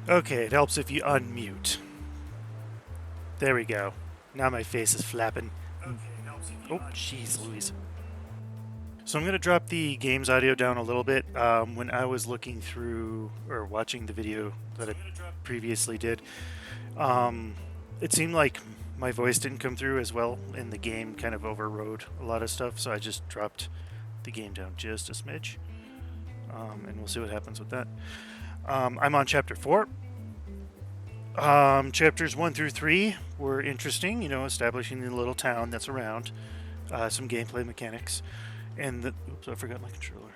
Okay, it helps if you unmute. There we go. Now my face is flapping. Oh, jeez Louise. So I'm going to drop the game's audio down a little bit. When I was looking through or watching the video that I previously did, it seemed like my voice didn't come through as well, and the game kind of overrode a lot of stuff, so I just dropped the game down just a smidge, and we'll see what happens with that. I'm on chapter 4. Chapters 1 through 3 were interesting, establishing the little town that's around, some gameplay mechanics, and oops, I forgot my controller.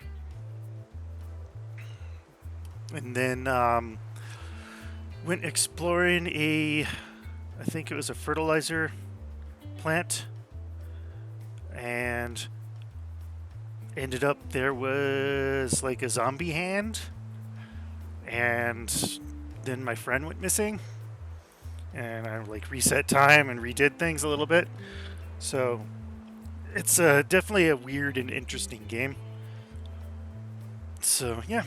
And then went exploring I think it was a fertilizer plant, and ended up there was like a zombie hand, and then my friend went missing, and I like reset time and redid things a little bit. So it's definitely a weird and interesting game. So yeah,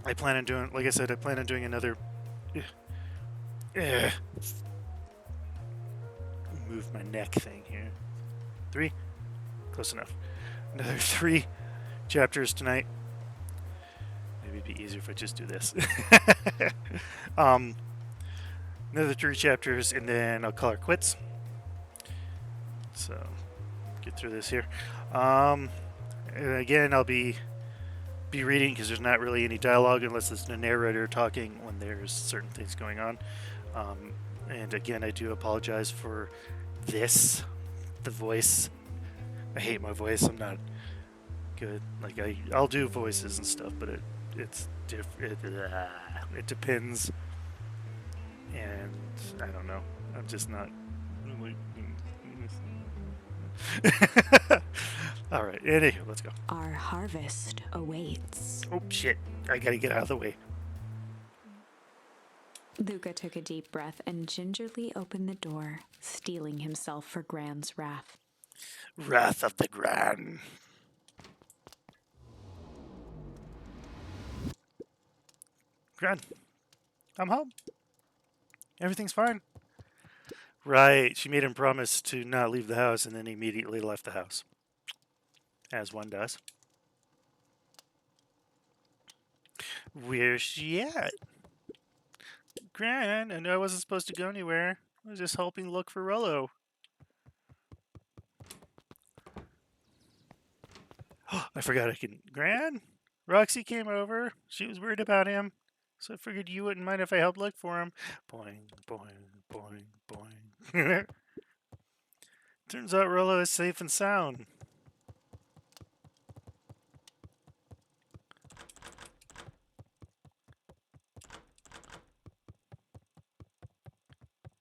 I plan on doing, like I said, I plan on doing another. Move my neck thing here. 3, close enough. Another 3 chapters tonight. Maybe it'd be easier if I just do this. Another 3 chapters, and then I'll call her quits. So, get through this here. Again, I'll be reading because there's not really any dialogue unless it's the narrator talking when there's certain things going on. And again, I do apologize for this, the voice. I hate my voice. I'm not good. Like I'll do voices and stuff, but it's different. It depends, and I don't know. I'm just not. All right. Anyway, let's go. Our harvest awaits. Oh shit! I gotta get out of the way. Luka took a deep breath and gingerly opened the door, steeling himself for Gran's wrath. Wrath of the Gran. Gran, I'm home. Everything's fine. Right, she made him promise to not leave the house and then immediately left the house. As one does. Where's she at? Gran, I know I wasn't supposed to go anywhere. I was just helping look for Rolo. I forgot I can. Gran? Roxy came over. She was worried about him. So I figured you wouldn't mind if I helped look for him. Boing, boing, boing, boing. Turns out Rolo is safe and sound.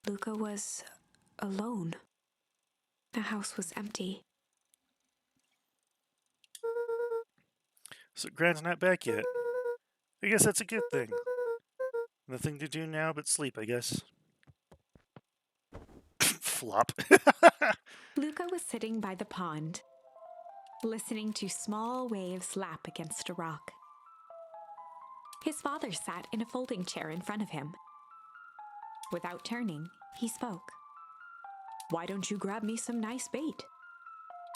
Luka was alone. The house was empty. So Gran's not back yet. I guess that's a good thing. Nothing to do now but sleep, I guess. Flop. Luka was sitting by the pond, listening to small waves lap against a rock. His father sat in a folding chair in front of him. Without turning, he spoke. "Why don't you grab me some nice bait?"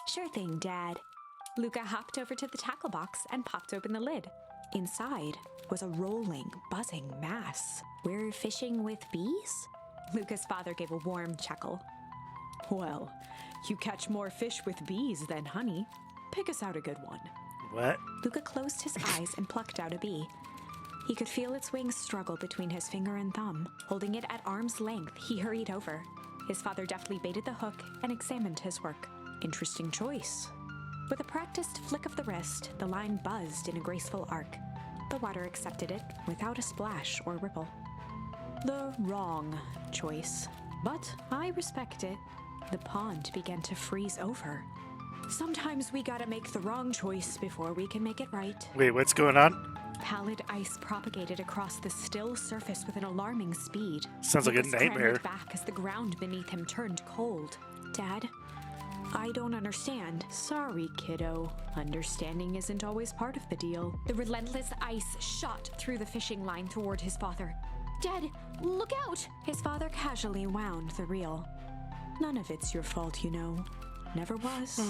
"Sure thing, Dad." Luka hopped over to the tackle box and popped open the lid. Inside was a rolling, buzzing mass. "We're fishing with bees?" Luka's father gave a warm chuckle. "Well, you catch more fish with bees than honey. Pick us out a good one." What? Luka closed his eyes and plucked out a bee. He could feel its wings struggle between his finger and thumb. Holding it at arm's length, he hurried over. His father deftly baited the hook and examined his work. "Interesting choice." With a practiced flick of the wrist, the line buzzed in a graceful arc. The water accepted it without a splash or ripple. "The wrong choice, but I respect it." The pond began to freeze over. "Sometimes we gotta make the wrong choice before we can make it right." Wait, what's going on? Pallid ice propagated across the still surface with an alarming speed. Sounds like a Lucas nightmare. clambered back as the ground beneath him turned cold. "Dad, I don't understand. Sorry, kiddo. Understanding isn't always part of the deal. The relentless ice shot through the fishing line toward his father. Dad, look out! His father casually wound the reel. None of it's your fault, you know. Never was.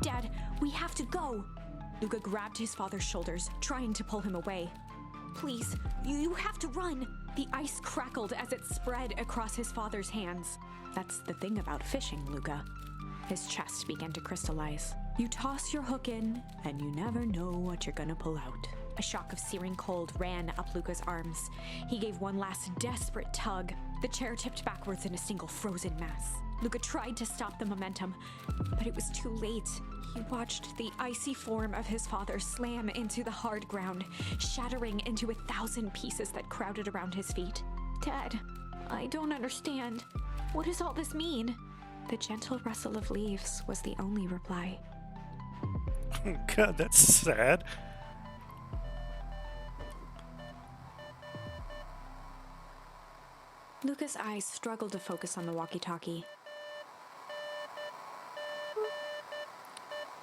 Dad, we have to go! Luka grabbed his father's shoulders, trying to pull him away. Please, you have to run! The ice crackled as it spread across his father's hands. That's the thing about fishing, Luka. His chest began to crystallize. You toss your hook in, and you never know what you're gonna pull out. A shock of searing cold ran up Luka's arms. He gave one last desperate tug. The chair tipped backwards in a single frozen mass. Luka tried to stop the momentum, but it was too late. He watched the icy form of his father slam into the hard ground, shattering into 1,000 pieces that crowded around his feet. Dad, I don't understand. What does all this mean? The gentle rustle of leaves was the only reply. Oh God, that's sad. Luka's eyes struggled to focus on the walkie-talkie.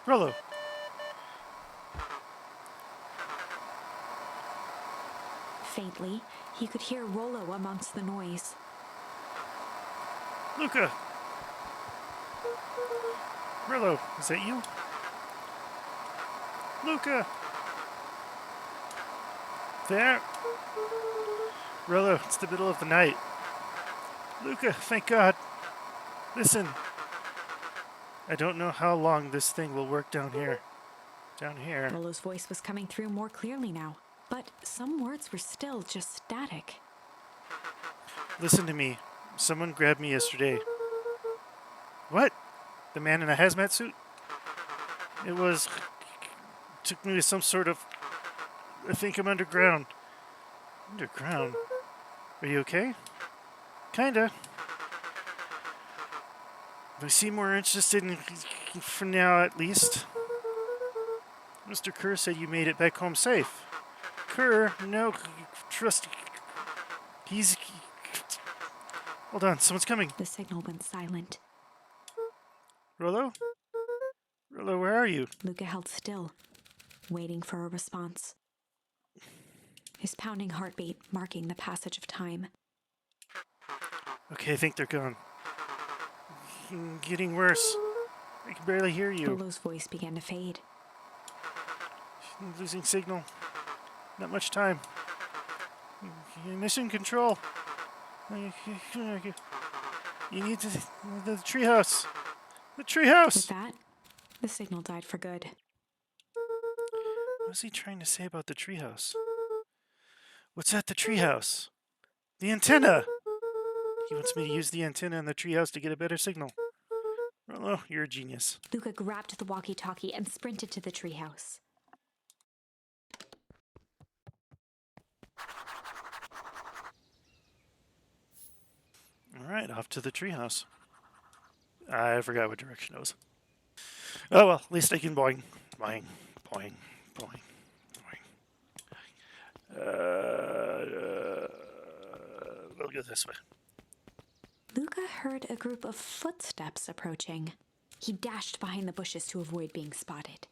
Rolo. Faintly, he could hear Rolo amongst the noise. Luka. Rolo, is that you? Luka. There. Rolo, it's the middle of the night. Luka, thank God. Listen. I don't know how long this thing will work down here. Down here. Rolo's voice was coming through more clearly now, but some words were still just static. Listen to me. Someone grabbed me yesterday. What? The man in a hazmat suit? It was... took me to some sort of... I think I'm underground. Underground? Are you okay? Kinda. They seem more interested in... for now, at least. Mr. Kerr said you made it back home safe. Kerr? No, trust... He's... Hold on, someone's coming. The signal went silent. Rolo? Rolo, where are you? Luka held still, waiting for a response. His pounding heartbeat marking the passage of time. Okay, I think they're gone. Getting worse. I can barely hear you. Rolo's voice began to fade. Losing signal. Not much time. Mission control. You need the treehouse. The treehouse! With that, the signal died for good. What's he trying to say about the treehouse? What's at the treehouse? The antenna! He wants me to use the antenna in the treehouse to get a better signal. Rolo, you're a genius. Luka grabbed the walkie-talkie and sprinted to the treehouse. Alright, off to the treehouse. I forgot what direction it was. Oh well, at least I can boing, boing, boing, boing, boing. We'll go this way. Luka heard a group of footsteps approaching. He dashed behind the bushes to avoid being spotted.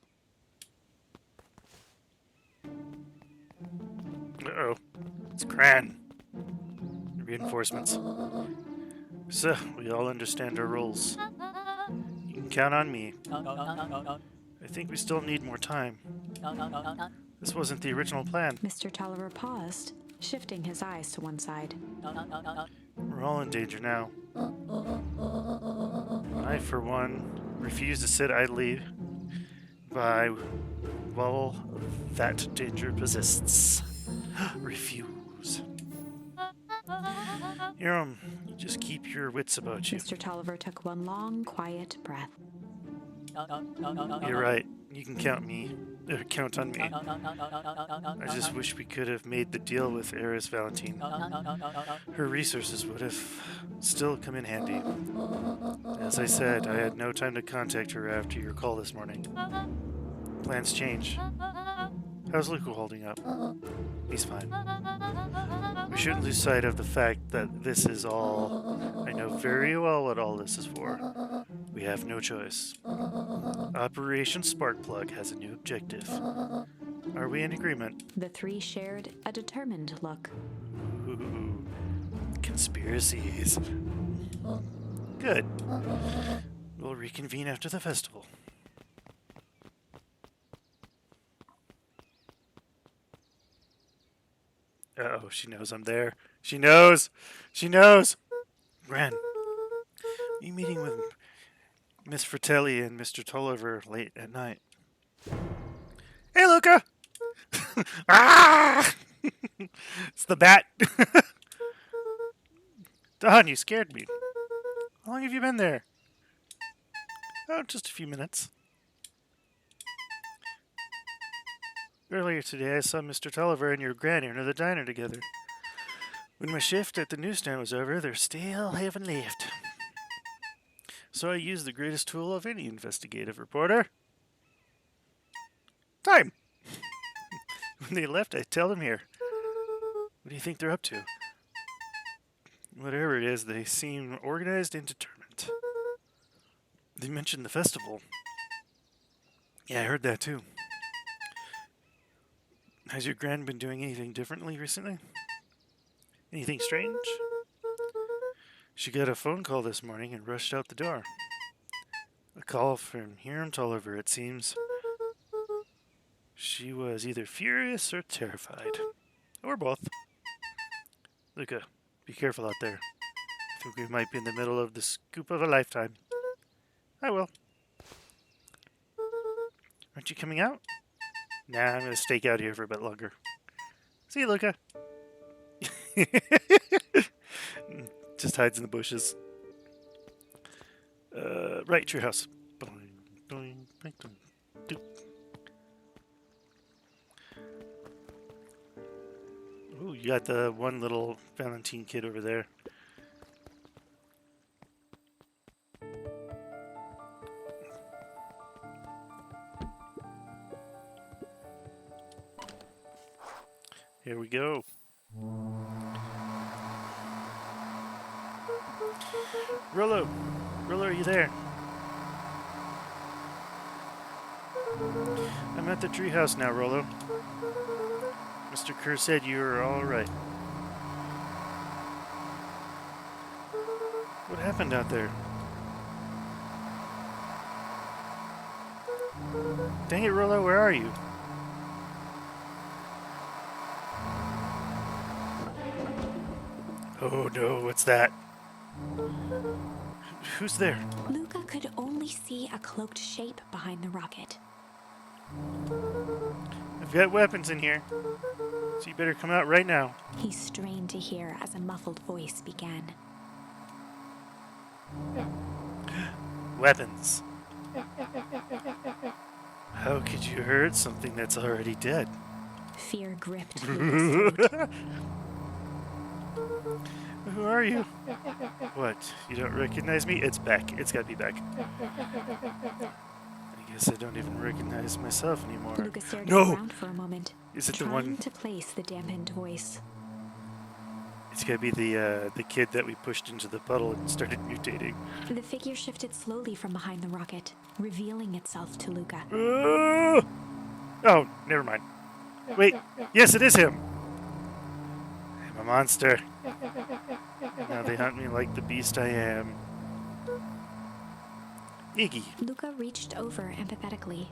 Uh-oh. It's Cran. Reinforcements. So, we all understand our roles. You can count on me. I think we still need more time. This wasn't the original plan. Mr. Tolliver paused, shifting his eyes to one side. We're all in danger now. I, for one, refuse to sit idly by while that danger persists. Refuse. Hiram, just keep your wits about you. Mr. Tolliver took one long, quiet breath. You're right. You can count on me. I just wish we could have made the deal with Eris Valentine. Her resources would have still come in handy. As I said, I had no time to contact her after your call this morning. Plans change. How's Luka holding up? He's fine. We shouldn't lose sight of the fact that this is all... I know very well what all this is for. We have no choice. Operation Sparkplug has a new objective. Are we in agreement? The three shared a determined look. Ooh, conspiracies. Good. We'll reconvene after the festival. Uh-oh, she knows I'm there. She knows! She knows! Gran, are you meeting with Miss Fratelli and Mr. Tolliver late at night? Hey, Luca! Ah! It's the bat. Don, you scared me. How long have you been there? Oh, just a few minutes. Earlier today, I saw Mr. Tolliver and your granny enter the diner together. When my shift at the newsstand was over, they still haven't left. So I used the greatest tool of any investigative reporter. Time! When they left, I tell them here. What do you think they're up to? Whatever it is, they seem organized and determined. They mentioned the festival. Yeah, I heard that too. Has your grand been doing anything differently recently? Anything strange? She got a phone call this morning and rushed out the door. A call from Hiram Tolliver, it seems. She was either furious or terrified. Or both. Luca, be careful out there. I think we might be in the middle of the scoop of a lifetime. I will. Aren't you coming out? Nah, I'm going to stake out here for a bit longer. See you, Luca. Just hides in the bushes. Right, to your house. Ooh, you got the one little Valentine kid over there. Here we go. Rolo! Rolo, are you there? I'm at the treehouse now, Rolo. Mr. Kerr said you were alright. What happened out there? Dang it, Rolo, where are you? Oh no, what's that? Who's there? Luca could only see a cloaked shape behind the rocket. I've got weapons in here, so you better come out right now. He strained to hear as a muffled voice began. Weapons. How could you hurt something that's already dead? Fear gripped Luca's throat. Who are you? What? You don't recognize me? It's Beck. It's gotta be Beck. I guess I don't even recognize myself anymore. Luca stared No! around for a moment, Is it the trying one? to place the dampened voice. It's gotta be the kid that we pushed into the puddle and started mutating. The figure shifted slowly from behind the rocket, revealing itself to Luca. Oh, never mind. Wait, yes, it is him. I'm a monster. Now they hunt me like the beast I am. Iggy. Luca reached over empathetically.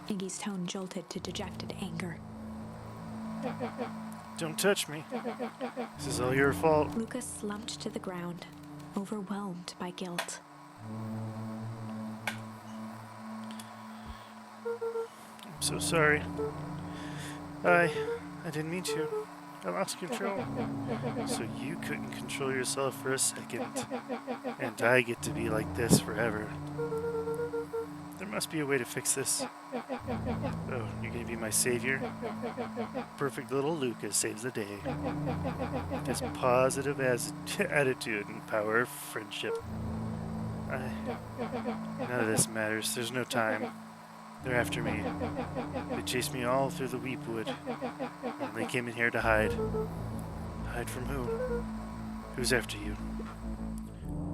Iggy's tone jolted to dejected anger. Don't touch me. This is all your fault. Luca slumped to the ground, overwhelmed by guilt. I'm so sorry. I didn't mean to. I lost control. So you couldn't control yourself for a second. And I get to be like this forever. There must be a way to fix this. Oh, you're gonna be my savior? Perfect little Luca saves the day. His positive attitude and power of friendship. None of this matters. There's no time. They're after me. They chased me all through the Weepwood. And they came in here to hide. Hide from who? Who's after you?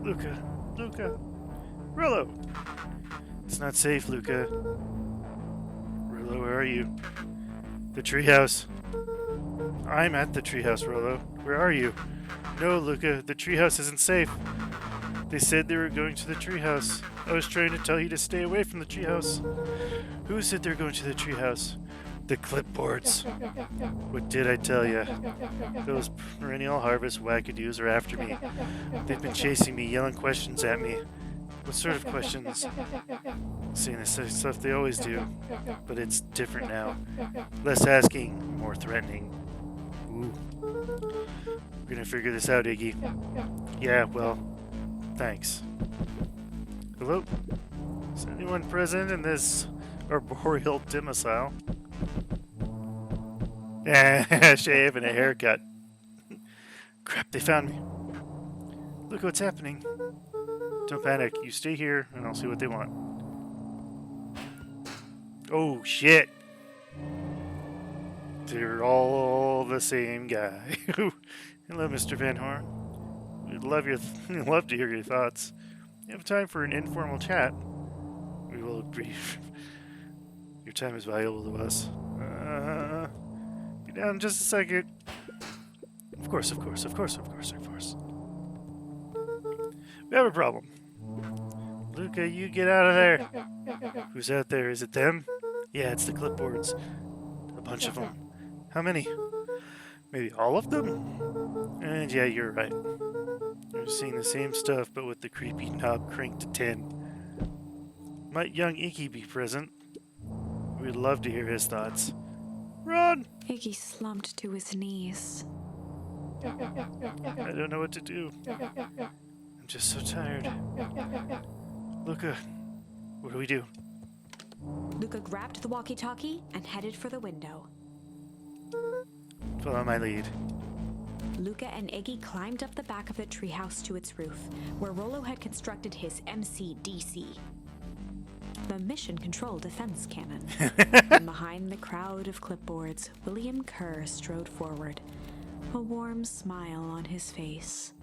Luca. Luka! Rolo! It's not safe, Luka. Rolo, where are you? The treehouse. I'm at the treehouse, Rolo. Where are you? No, Luka, the treehouse isn't safe. They said they were going to the treehouse. I was trying to tell you to stay away from the treehouse. Who said they're going to the treehouse? The clipboards. What did I tell you? Those perennial harvest wackadoos are after me. They've been chasing me, yelling questions at me. What sort of questions? Saying the same stuff they always do, but it's different now. Less asking, more threatening. Ooh. We're gonna figure this out, Iggy. Yeah, well, thanks. Hello? Is anyone present in this arboreal domicile? Shave and a haircut. Crap, they found me. Look what's happening. Don't panic. You stay here, and I'll see what they want. Oh, shit. They're all the same guy. Hello, Mr. Van Horn. We'd love to hear your thoughts. You have time for an informal chat? We will brief. Your time is valuable to us. Be down in just a second. Of course. We have a problem. Luka, you get out of there. Who's out there? Is it them? Yeah, it's the clipboards. A bunch of them. How many? Maybe all of them? And yeah, you're right. You're seeing the same stuff, but with the creepy knob cranked to 10. Might young Iggy be present? We'd love to hear his thoughts. Run! Iggy slumped to his knees. I don't know what to do. I'm just so tired. Luka, what do we do? Luka grabbed the walkie-talkie and headed for the window. Follow my lead. Luka and Iggy climbed up the back of the treehouse to its roof, where Rolo had constructed his MCDC, the Mission Control Defense Cannon. And behind the crowd of clipboards, William Kerr strode forward, a warm smile on his face.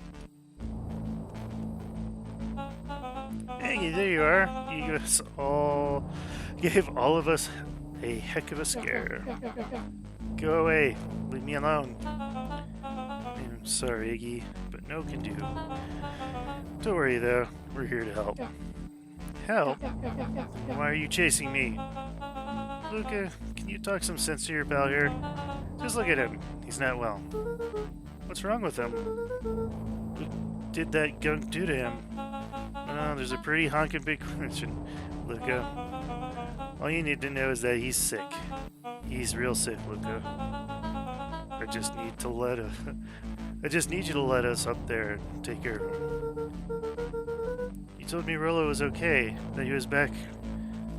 Hey, there you are. You gave all of us a heck of a scare. Go away. Leave me alone. I'm sorry, Iggy, but no can do. Don't worry, though. We're here to help. Help? Why are you chasing me? Luka, can you talk some sense to your pal here? Just look at him. He's not well. What's wrong with him? What did that gunk do to him? Well, there's a pretty honking big question, Luka. All you need to know is that he's sick. He's real sick, Luka. I just need you to let us up there and take care of him. You told me Rolo was okay, that he was back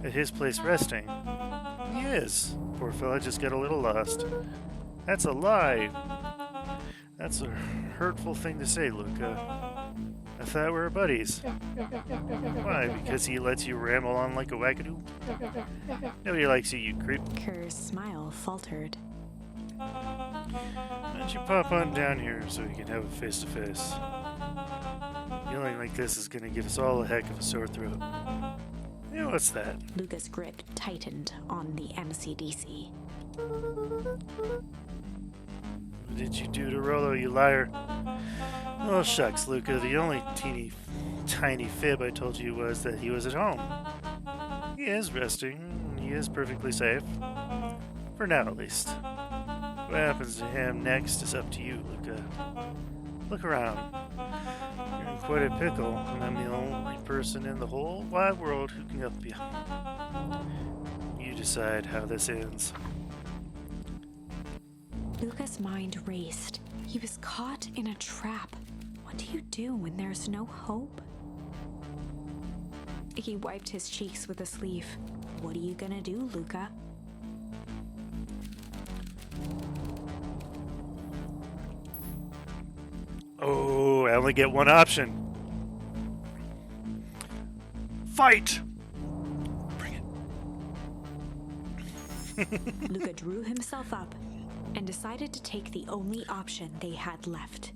at his place resting. He is. Poor fella just got a little lost. That's a lie. That's a hurtful thing to say, Luka. I thought we were buddies. Why? Because he lets you ramble on like a wackadoo? Nobody likes you, you creep. Kerr's smile faltered. Why don't you pop on down here so we can have a face-to-face? Yelling like this is going to give us all a heck of a sore throat. Yeah, what's that? Luka's grip tightened on the MCDC. What did you do to Rolo, you liar? Oh, shucks, Luka. The only tiny fib I told you was that he was at home. He is resting. He is perfectly safe. For now, at least. What happens to him next is up to you, Luka. Look around. You're in quite a pickle, and I'm the only person in the whole wide world who can help you. You decide how this ends. Luka's mind raced. He was caught in a trap. What do you do when there's no hope? He wiped his cheeks with a sleeve. What are you gonna do, Luka? Oh, I only get one option. Fight! Bring it. Luka drew himself up and decided to take the only option they had left.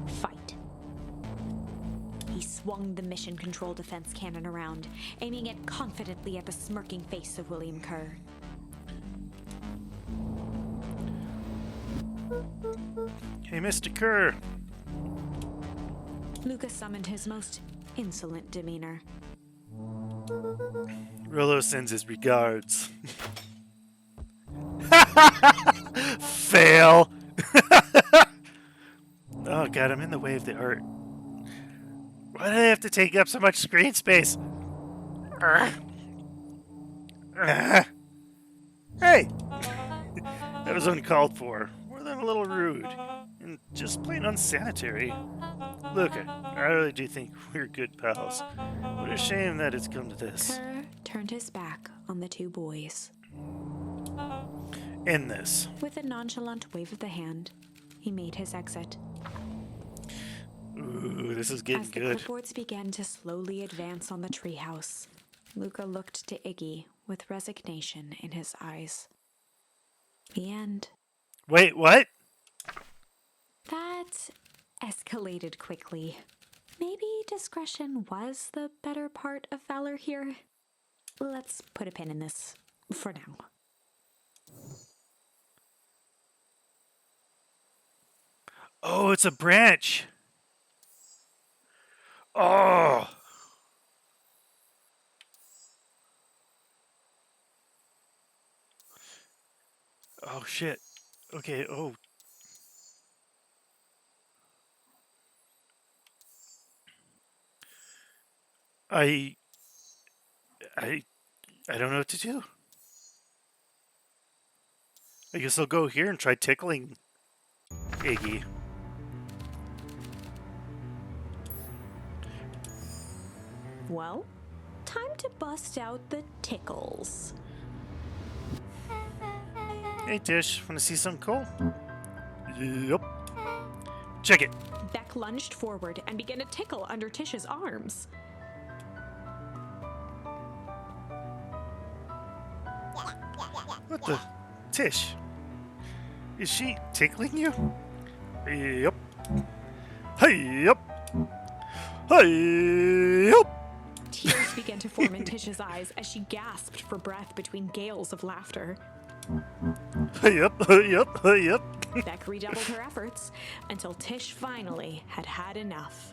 Fight. He swung the mission control defense cannon around, aiming it confidently at the smirking face of William Kerr. Hey, Mr. Kerr. Luka summoned his most insolent demeanor. Rolo sends his regards. Fail! Oh god, I'm in the way of the art. Why do they have to take up so much screen space? Hey! That was uncalled for. More than a little rude. And just plain unsanitary. Luka, I really do think we're good pals. What a shame that it's come to this. Kerr turned his back on the two boys. End this. With a nonchalant wave of the hand, he made his exit. Ooh, this is getting As the good. clipboards began to slowly advance on the treehouse, Luka looked to Iggy with resignation in his eyes. The end. Wait, what? That escalated quickly. Maybe discretion was the better part of valor here. Let's put a pin in this for now. Oh, it's a branch. Oh. Oh, shit. Okay, oh. I don't know what to do. I guess I'll go here and try tickling Iggy. Well, time to bust out the tickles. Hey, Tish, want to see something cool? Yep. Check it. Beck lunged forward and began to tickle under Tish's arms. What the? Tish, is she tickling you? Yep. Hey, yep. Hey, yep. Tears began to form in Tish's eyes as she gasped for breath between gales of laughter. Yep, yep, yep. Beck redoubled her efforts until Tish finally had had enough.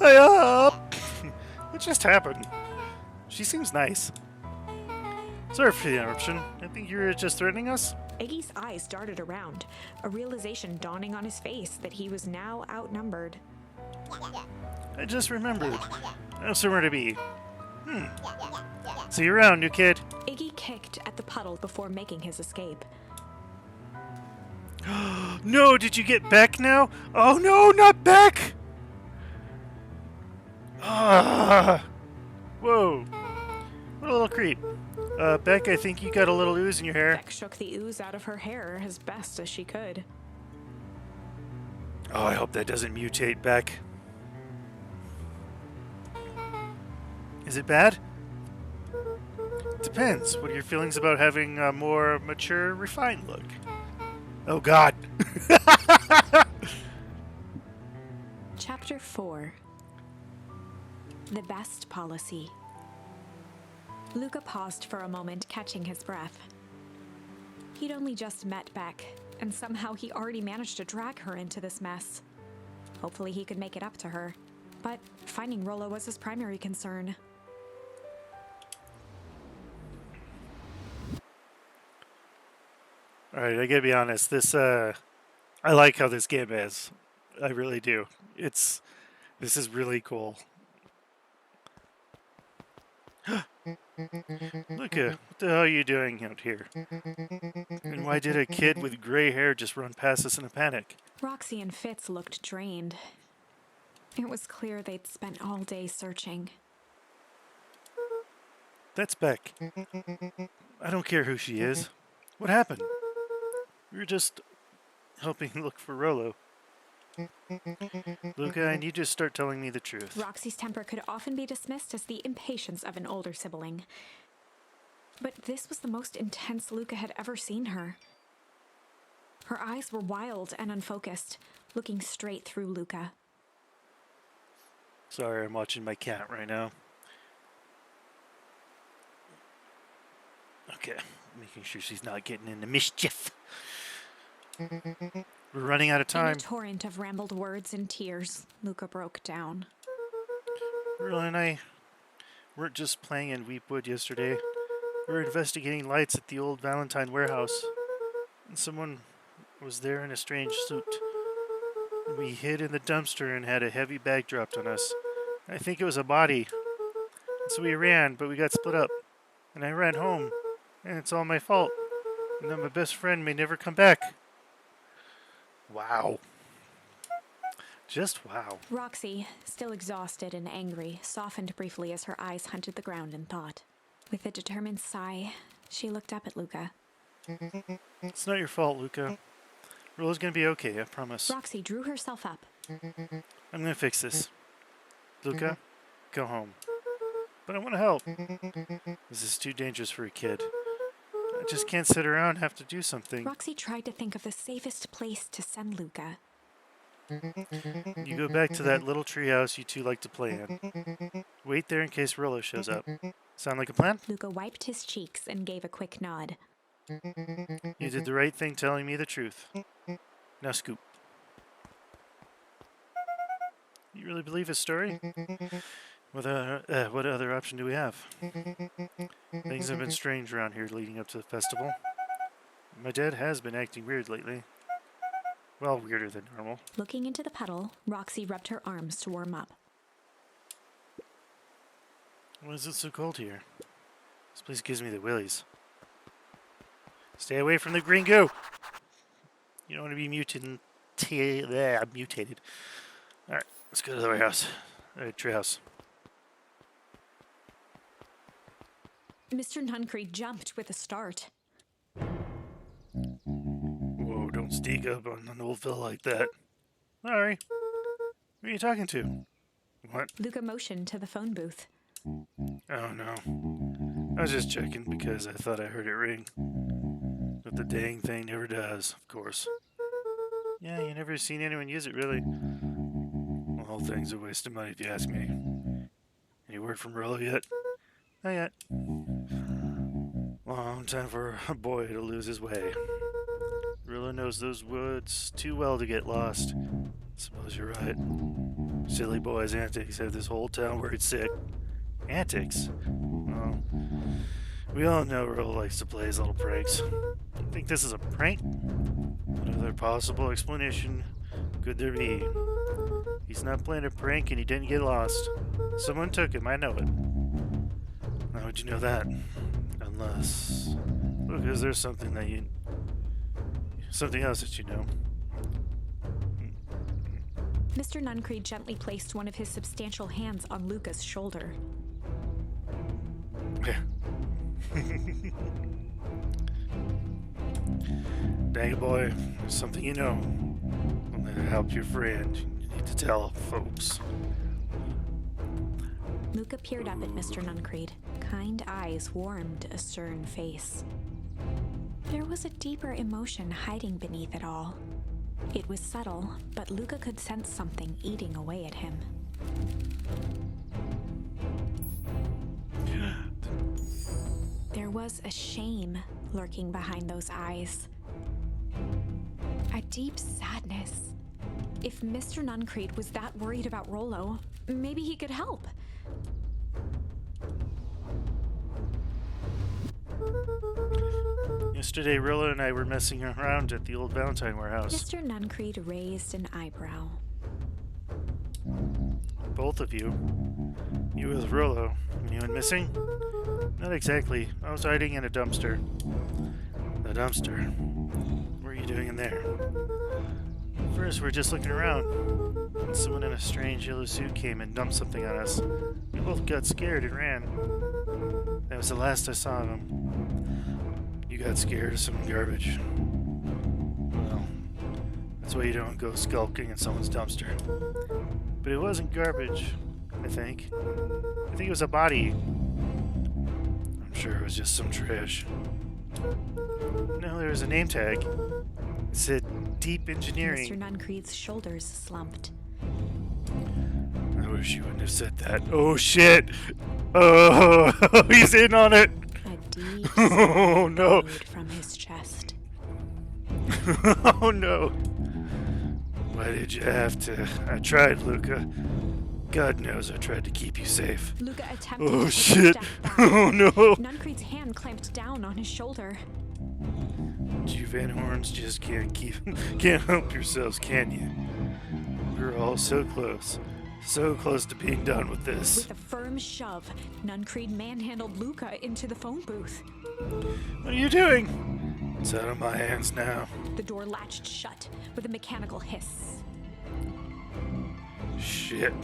Up. What just happened? She seems nice. Sorry for the interruption. I think you were just threatening us? Iggy's eyes darted around, a realization dawning on his face that he was now outnumbered. I just remembered. I have somewhere to be. See you around, new kid. Iggy kicked at the puddle before making his escape. No, did you get Beck now? Oh no, not Beck! Ah! Whoa. What a little creep. Beck, I think you got a little ooze in your hair. Beck shook the ooze out of her hair as best as she could. Oh, I hope that doesn't mutate, Beck. Is it bad? Depends. What are your feelings about having a more mature, refined look? Oh, God. Chapter 4. The Best Policy. Luka paused for a moment, catching his breath. He'd only just met Beck, and somehow he already managed to drag her into this mess. Hopefully he could make it up to her, but finding Rolo was his primary concern. Alright, I gotta be honest. I like how this game is. I really do. This is really cool. Luka, what the hell are you doing out here? And why did a kid with gray hair just run past us in a panic? Roxy and Fitz looked drained. It was clear they'd spent all day searching. That's Beck. I don't care who she is. What happened? We were just helping look for Rolo. Luka, I need you to start telling me the truth. Roxy's temper could often be dismissed as the impatience of an older sibling. But this was the most intense Luka had ever seen her. Her eyes were wild and unfocused, looking straight through Luka. Sorry, I'm watching my cat right now. Okay, making sure she's not getting into mischief. We're running out of In a time. torrent of rambled words and tears, Luka broke down. Rolo and I weren't just playing in Weepwood yesterday. We were investigating lights at the old Valentine warehouse. And someone was there in a strange suit. We hid in the dumpster and had a heavy bag dropped on us. I think it was a body. So we ran, but we got split up. And I ran home. And it's all my fault. And then my best friend may never come back. Wow. Just wow. Roxy, still exhausted and angry, softened briefly as her eyes hunted the ground in thought. With a determined sigh, she looked up at Luka. It's not your fault, Luka. Rolo's gonna be okay, I promise. Roxy drew herself up. I'm gonna fix this. Luka, go home. But I want to help. This is too dangerous for a kid. I just can't sit around and have to do something. Roxy tried to think of the safest place to send Luka. You go back to that little treehouse you two like to play in. Wait there in case Rolo shows up. Sound like a plan? Luka wiped his cheeks and gave a quick nod. You did the right thing telling me the truth. Now scoop. You really believe his story? What other option do we have? Things have been strange around here leading up to the festival. My dad has been acting weird lately. Well, weirder than normal. Looking into the puddle, Roxy rubbed her arms to warm up. Why is it so cold here? This place gives me the willies. Stay away from the green goo! You don't want to be mutated. Alright, let's go to the warehouse. Treehouse. Mr. Nuncreed jumped with a start. Whoa, don't sneak up on an old fellow like that. Sorry. Who are you talking to? What? Luka motioned to the phone booth. Oh no. I was just checking because I thought I heard it ring. But the dang thing never does, of course. Yeah, you never seen anyone use it, really. The whole thing's a waste of money if you ask me. Any word from Rolo yet? Not yet. Long time for a boy to lose his way. Rolo knows those woods too well to get lost. Suppose you're right. Silly boy's antics have this whole town worried sick. Antics? Well, we all know Rolo likes to play his little pranks. Think this is a prank? What other possible explanation could there be? He's not playing a prank and he didn't get lost. Someone took him, I know it. How would you know that? Unless... because there's something that you... something else that you know. Mr. Nuncreed gently placed one of his substantial hands on Luka's shoulder. Dang it, boy. There's something you know. I'm gonna help your friend. You need to tell folks. Luka peered up at Mr. Nuncreed. Kind eyes warmed a stern face. There was a deeper emotion hiding beneath it all. It was subtle, but Luka could sense something eating away at him. There was a shame lurking behind those eyes. A deep sadness. If Mr. Nuncreed was that worried about Rolo, maybe he could help. Yesterday, Rolo and I were messing around at the old Valentine warehouse. Mr. Nuncreed raised an eyebrow. Both of you. You with Rolo. Anyone missing? Not exactly. I was hiding in a dumpster. The dumpster? What are you doing in there? First, we're just looking around. And someone in a strange yellow suit came and dumped something on us. We both got scared and ran. That was the last I saw of him. You got scared of some garbage. Well, that's why you don't go skulking in someone's dumpster. But it wasn't garbage, I think. I think it was a body. I'm sure it was just some trash. No, there was a name tag. It said Deep Engineering. Mr. Nuncreed's shoulders slumped. I wish you wouldn't have said that. Oh shit! Oh, he's in on it! A deep Oh sigh no! echoed from his chest. Oh no! Why did you have to? I tried, Luka. God knows I tried to keep you safe. Luka attempted Oh to take a shit! step back. Oh no! Nuncreed's hand clamped down on his shoulder. You Van Horns just can't help yourselves, can you? We're all so close to being done with this. With a firm shove, Nuncreed manhandled Luka into the phone booth. What are you doing? It's out of my hands now. The door latched shut with a mechanical hiss. Shit.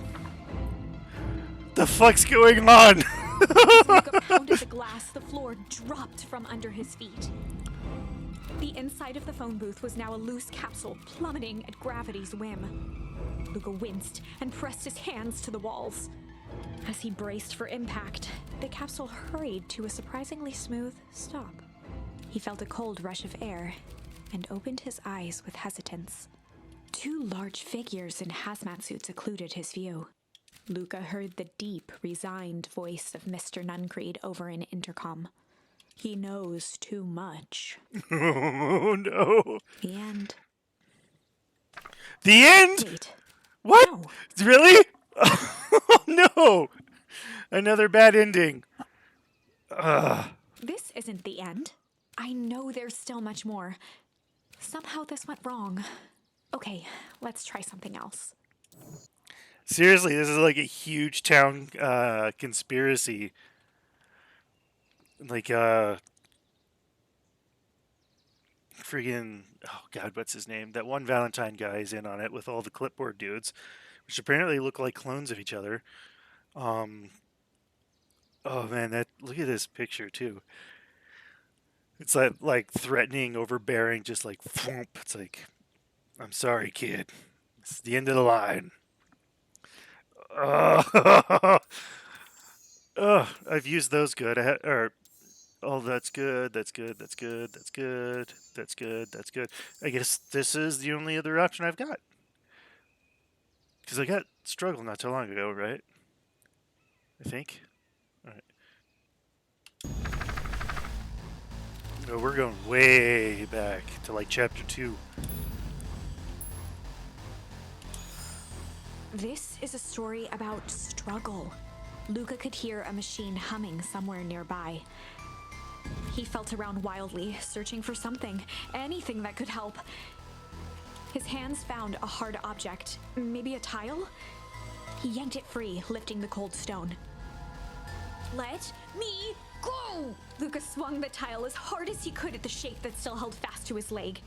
The fuck's going on? As Luka pounded the glass, the floor dropped from under his feet. The inside of the phone booth was now a loose capsule plummeting at gravity's whim. Luka winced and pressed his hands to the walls. As he braced for impact, the capsule hurried to a surprisingly smooth stop. He felt a cold rush of air and opened his eyes with hesitance. Two large figures in hazmat suits occluded his view. Luka heard the deep, resigned voice of Mr. Nuncreed over an intercom. He knows too much. Oh no. The end. The end? Wait. What? No. Really? Oh no. Another bad ending. This isn't the end. I know there's still much more. Somehow this went wrong. Okay, let's try something else. Seriously, this is like a huge town conspiracy. Like friggin' oh god, what's his name? That one Valentine guy is in on it with all the clipboard dudes, which apparently look like clones of each other. Oh man, that look at this picture too. It's like threatening, overbearing, just like thwomp. It's like, I'm sorry, kid. It's the end of the line. I've used those good. Oh, that's good. That's good. That's good. That's good. That's good. That's good. I guess this is the only other option I've got. Because I got struggle not too long ago, right? I think. All right. No, we're going way back to like chapter 2. This is a story about struggle. Luka could hear a machine humming somewhere nearby. He felt around wildly, searching for something, anything that could help. His hands found a hard object, maybe a tile? He yanked it free, lifting the cold stone. Let me go! Luka swung the tile as hard as he could at the shape that still held fast to his leg.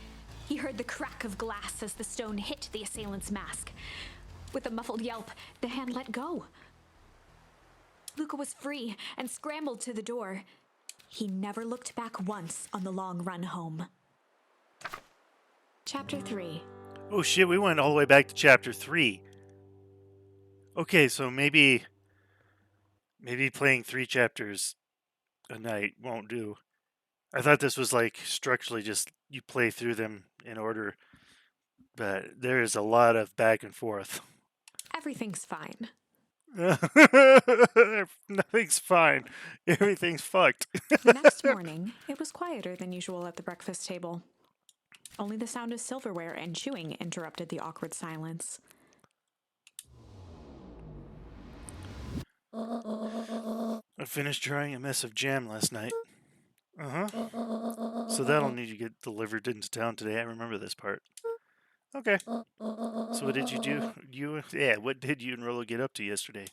He heard the crack of glass as the stone hit the assailant's mask. With a muffled yelp, the hand let go. Luka was free and scrambled to the door. He never looked back once on the long run home. Chapter 3. Oh shit, we went all the way back to chapter 3. Okay, so maybe playing 3 chapters a night won't do. I thought this was like structurally just you play through them in order, but there is a lot of back and forth. Everything's fine. Nothing's fine. Everything's fucked. The next morning, it was quieter than usual at the breakfast table. Only the sound of silverware and chewing interrupted the awkward silence. I finished drying a mess of jam last night. So that'll need to get delivered into town today. I remember this part. Okay. So what did you do? What did you and Rolo get up to yesterday?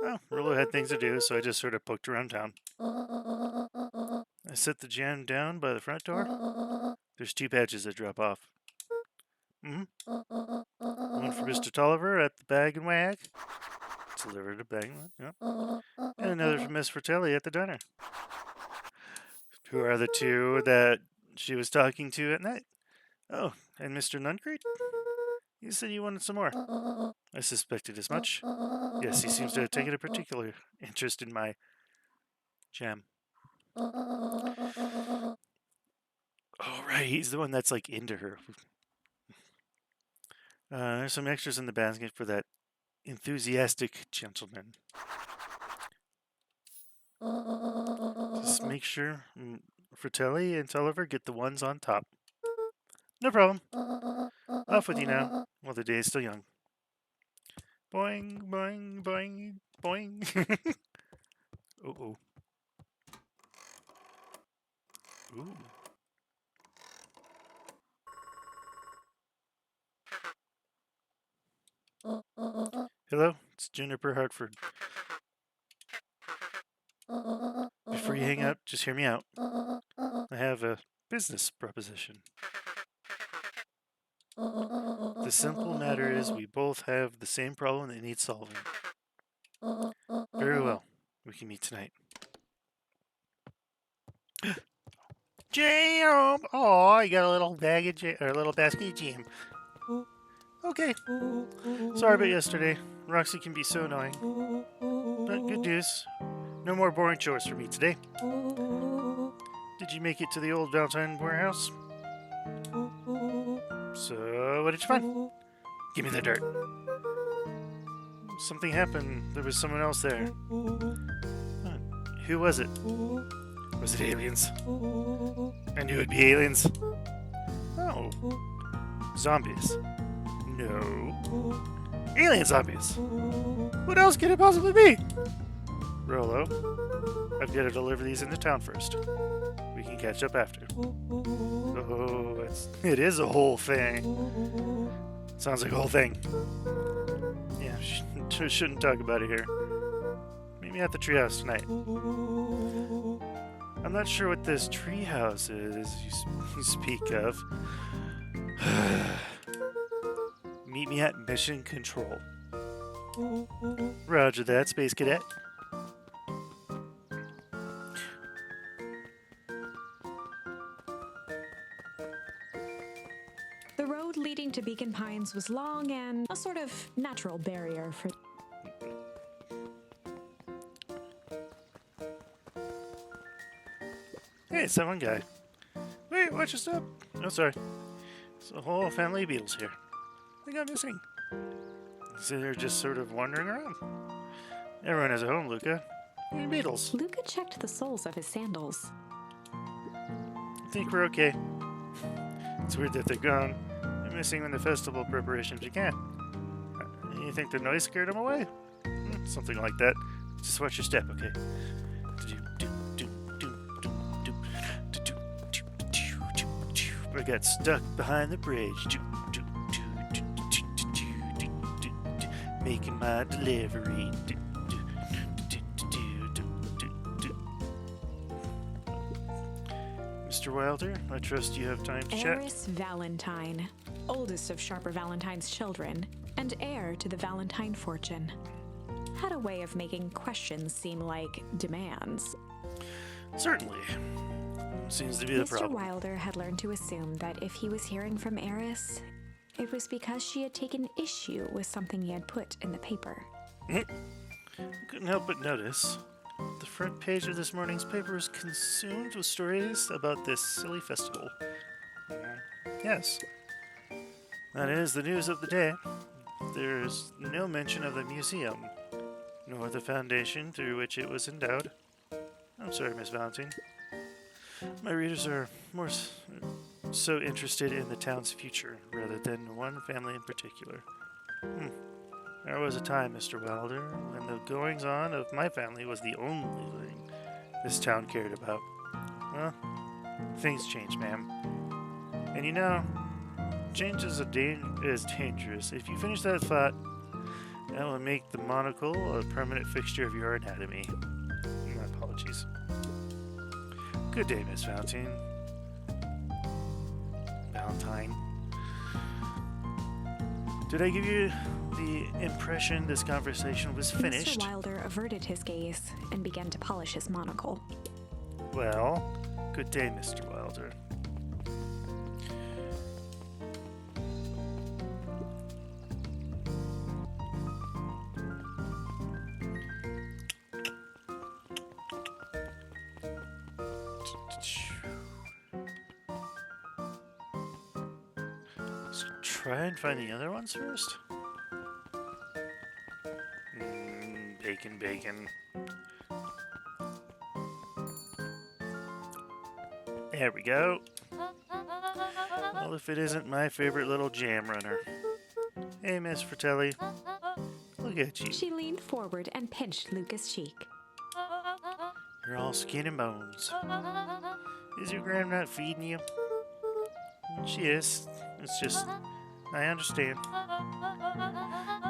Oh, Rolo had things to do, so I just sort of poked around town. I set the jam down by the front door. There's 2 patches that drop off. One for Mr. Tolliver at the Bag and Wag. Delivered a bag. Yep. And another from Miss Fratelli at the diner. Who are the 2 that she was talking to at night? Oh, and Mr. Nuncreed? You said you wanted some more. I suspected as much. Yes, he seems to have taken a particular interest in my jam. Oh, right, he's the one that's like into her. There's some extras in the basket for that enthusiastic gentleman. Just make sure Fratelli and Tulliver get the ones on top. No problem. Off with you now, while the day is still young. Boing, boing, boing, boing. Uh-oh. Ooh. Hello, it's Juniper Hartford. Before you hang up, just hear me out. I have a business proposition. The simple matter is we both have the same problem that needs solving. Very well. We can meet tonight. Jam! Oh, you got a little bag of jam, or a little basket of jam. Okay. Sorry about yesterday. Roxy can be so annoying. But good news. No more boring chores for me today. Did you make it to the old Valentine warehouse? So, what did you find? Give me the dirt. Something happened. There was someone else there. Who was it? Was it aliens? I knew it'd be aliens. Oh. Zombies. No. Alien zombies. What else could it possibly be? Rolo, I've got to deliver these into town first. We can catch up after. Oh, it is a whole thing. Sounds like a whole thing. Yeah, shouldn't talk about it here. Meet me at the treehouse tonight. I'm not sure what this treehouse is you speak of. Meet me at Mission Control. Roger that, Space Cadet. The road leading to Beacon Pines was long and a sort of natural barrier for... Hey, it's that one guy. Wait, watch your step. Oh, sorry. It's a whole family of beetles here. They got missing. So they're just sort of wandering around. Everyone has a home, Luka. You're beetles. Luka checked the soles of his sandals. I think we're okay. It's weird that they're gone. They're missing when the festival preparations began. You think the noise scared them away? Something like that. Just watch your step, okay? I got stuck behind the bridge. Making my delivery. Mr. Wilder, I trust you have time to chat. Eris Valentine, oldest of Sharper Valentine's children, and heir to the Valentine fortune, had a way of making questions seem like demands. Certainly. Seems to be the Mr. problem. Wilder had learned to assume that if he was hearing from Eris, it was because she had taken issue with something he had put in the paper. Couldn't help but notice the front page of this morning's paper is consumed with stories about this silly festival. Yes, that is the news of the day. There's no mention of the museum, nor the foundation through which it was endowed. I'm sorry, Miss Valentine. My readers are more so interested in the town's future rather than one family in particular. There was a time, Mr. Wilder, when the goings-on of my family was the only thing this town cared about. Well, things change, ma'am. And you know, change is dangerous. If you finish that thought, that will make the monocle a permanent fixture of your anatomy. My apologies. Good day, Miss Valentine. Valentine. Did I give you the impression this conversation was finished? Mr. Wilder averted his gaze and began to polish his monocle. Well, good day, Mr. Wilder. Let's try and find the other ones first. chicken bacon. There we go. Well, if it isn't my favorite little jam runner. Hey, Miss Fratelli. Look at you. She leaned forward and pinched Luca's cheek. You're all skin and bones. Is your gram not feeding you? She is. It's just, I understand.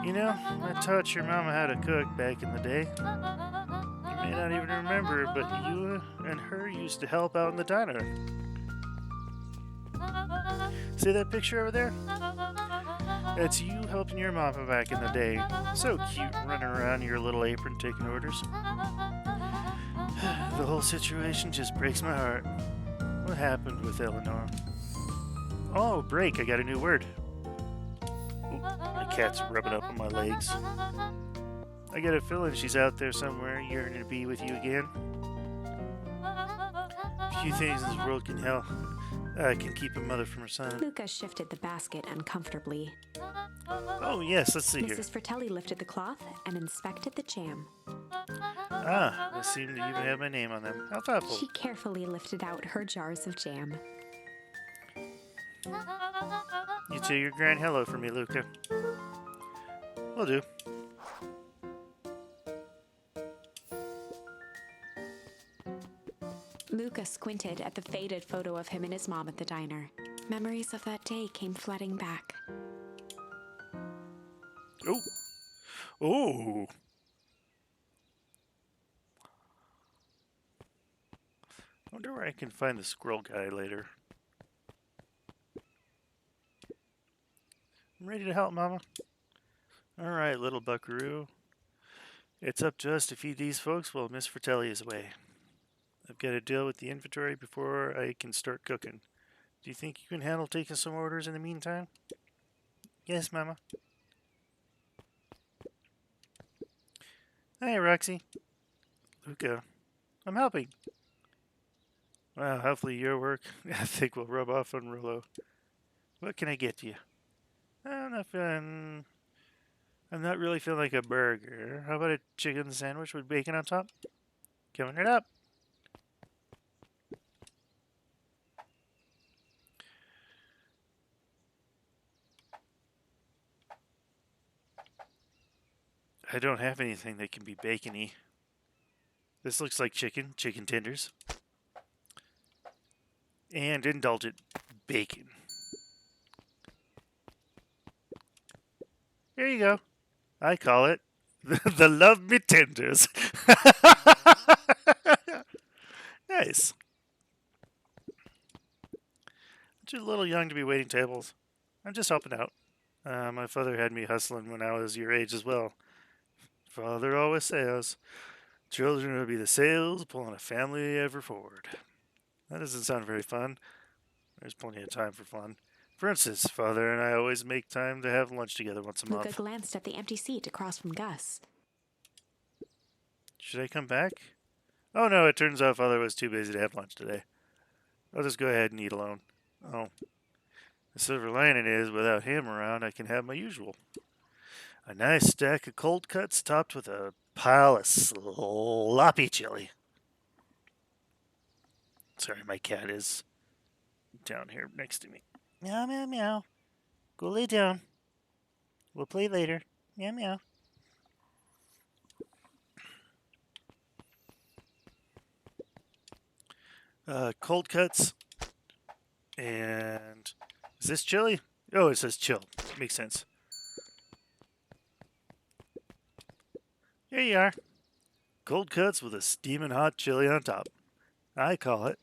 You know, I taught your mama how to cook back in the day. You may not even remember, but you and her used to help out in the diner. See that picture over there? That's you helping your mama back in the day. So cute, running around in your little apron taking orders. The whole situation just breaks my heart. What happened with Eleanor? Oh, break, I got a new word. Ooh, my cat's rubbing up on my legs. I get a feeling she's out there somewhere yearning to be with you again. Few things in this world can keep a mother from her son. Luca shifted the basket uncomfortably. Oh, yes, let's see here. Mrs. Fratelli lifted the cloth and inspected the jam. Ah, they seem to even have my name on them. How thoughtful. She carefully lifted out her jars of jam. You say your grand hello for me, Luca. Will do. Luca squinted at the faded photo of him and his mom at the diner. Memories of that day came flooding back. Oh. Oh. I wonder where I can find the squirrel guy later. I'm ready to help, Mama. All right, little buckaroo. It's up to us to feed these folks while Miss Fratelli is away. I've got to deal with the inventory before I can start cooking. Do you think you can handle taking some orders in the meantime? Yes, Mama. Hey, Roxy. Luca. I'm helping. Well, hopefully your work, I think, will rub off on Rolo. What can I get you? I'm not really feeling like a burger. How about a chicken sandwich with bacon on top? Coming it up. I don't have anything that can be bacony. This looks like chicken tenders. And indulgent bacon. Here you go. I call it the Love Me Tenders. Nice. You're a little young to be waiting tables. I'm just helping out. My father had me hustling when I was your age as well. Father always says, children will be the sails pulling a family ever forward. That doesn't sound very fun. There's plenty of time for fun. For instance, Father and I always make time to have lunch together once a month. Luca glanced at the empty seat across from Gus. Should I come back? Oh no, it turns out Father was too busy to have lunch today. I'll just go ahead and eat alone. Oh. The silver lining is, without him around, I can have my usual. A nice stack of cold cuts topped with a pile of sloppy chili. Sorry, my cat is down here next to me. Meow, meow, meow. Go lay down. We'll play later. Meow, meow. Cold cuts. And is this chili? Oh, it says chill. Makes sense. Here you are. Cold cuts with a steaming hot chili on top. I call it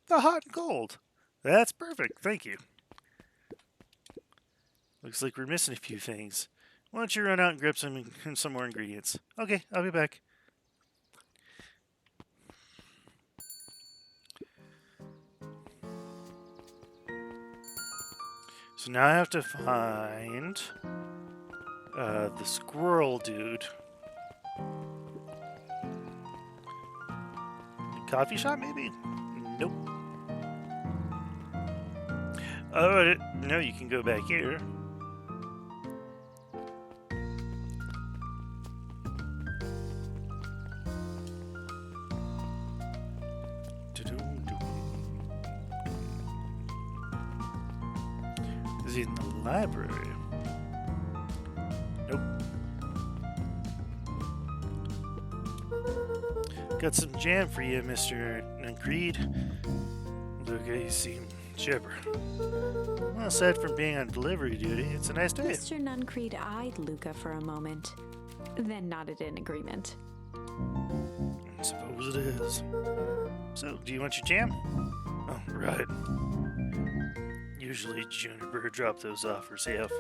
the hot and cold. That's perfect. Thank you. Looks like we're missing a few things. Why don't you run out and grab some more ingredients? Okay, I'll be back. So now I have to find the squirrel dude. Coffee shop, maybe? Nope. Oh, no, you can go back here. he in the library? Nope. Got some jam for you, Mr. Nuncreed. Luka, you seem chipper. Well, aside from being on delivery duty, it's a nice day. Mr. Nuncreed eyed Luka for a moment, then nodded in agreement. I suppose it is. So, do you want your jam? Oh, right. Usually Juniper dropped those off herself.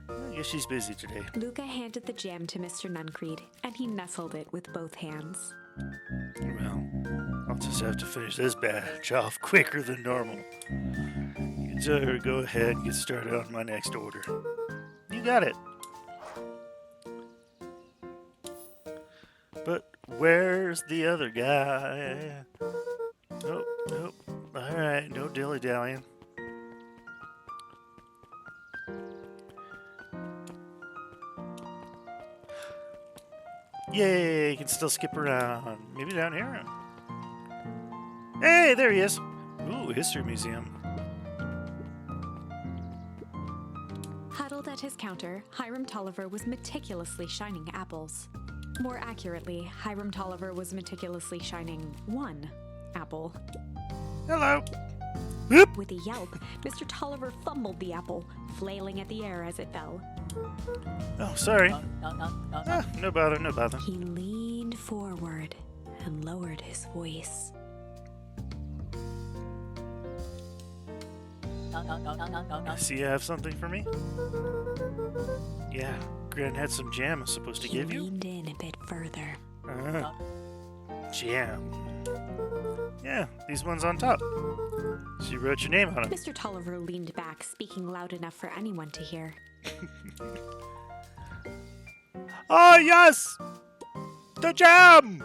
I guess she's busy today. Luka handed the jam to Mr. Nuncreed, and he nestled it with both hands. Well, I'll just have to finish this batch off quicker than normal. You tell her to go ahead and get started on my next order. You got it. But where's the other guy? Nope, nope. Alright, no dilly-dallying. Yay, you can still skip around. Maybe down here. Hey, there he is. Ooh, History Museum. Huddled at his counter, Hiram Tolliver was meticulously shining apples. More accurately, Hiram Tolliver was meticulously shining one apple. Hello. Whoop. With a yelp, Mr. Tolliver fumbled the apple, flailing at the air as it fell. Oh, sorry. No bother, no bother. He leaned forward and lowered his voice. I see you have something for me? Yeah, Gran had some jam I was supposed to give He you. leaned in a bit further. Jam. Yeah, these ones on top. She wrote your name on them. Mr. Tolliver leaned back, speaking loud enough for anyone to hear. Oh, yes! The jam!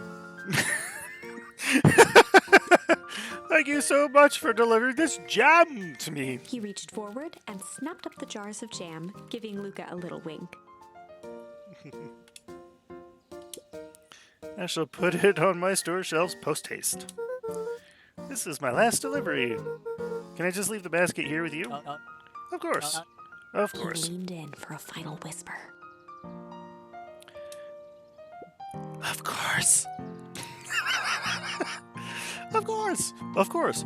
Thank you so much for delivering this jam to me. He reached forward and snapped up the jars of jam, giving Luka a little wink. I shall put it on my store shelves post-haste. This is my last delivery. Can I just leave the basket here with you? Of course. Of course. He leaned in for a final whisper. Of course. Of course. Of course.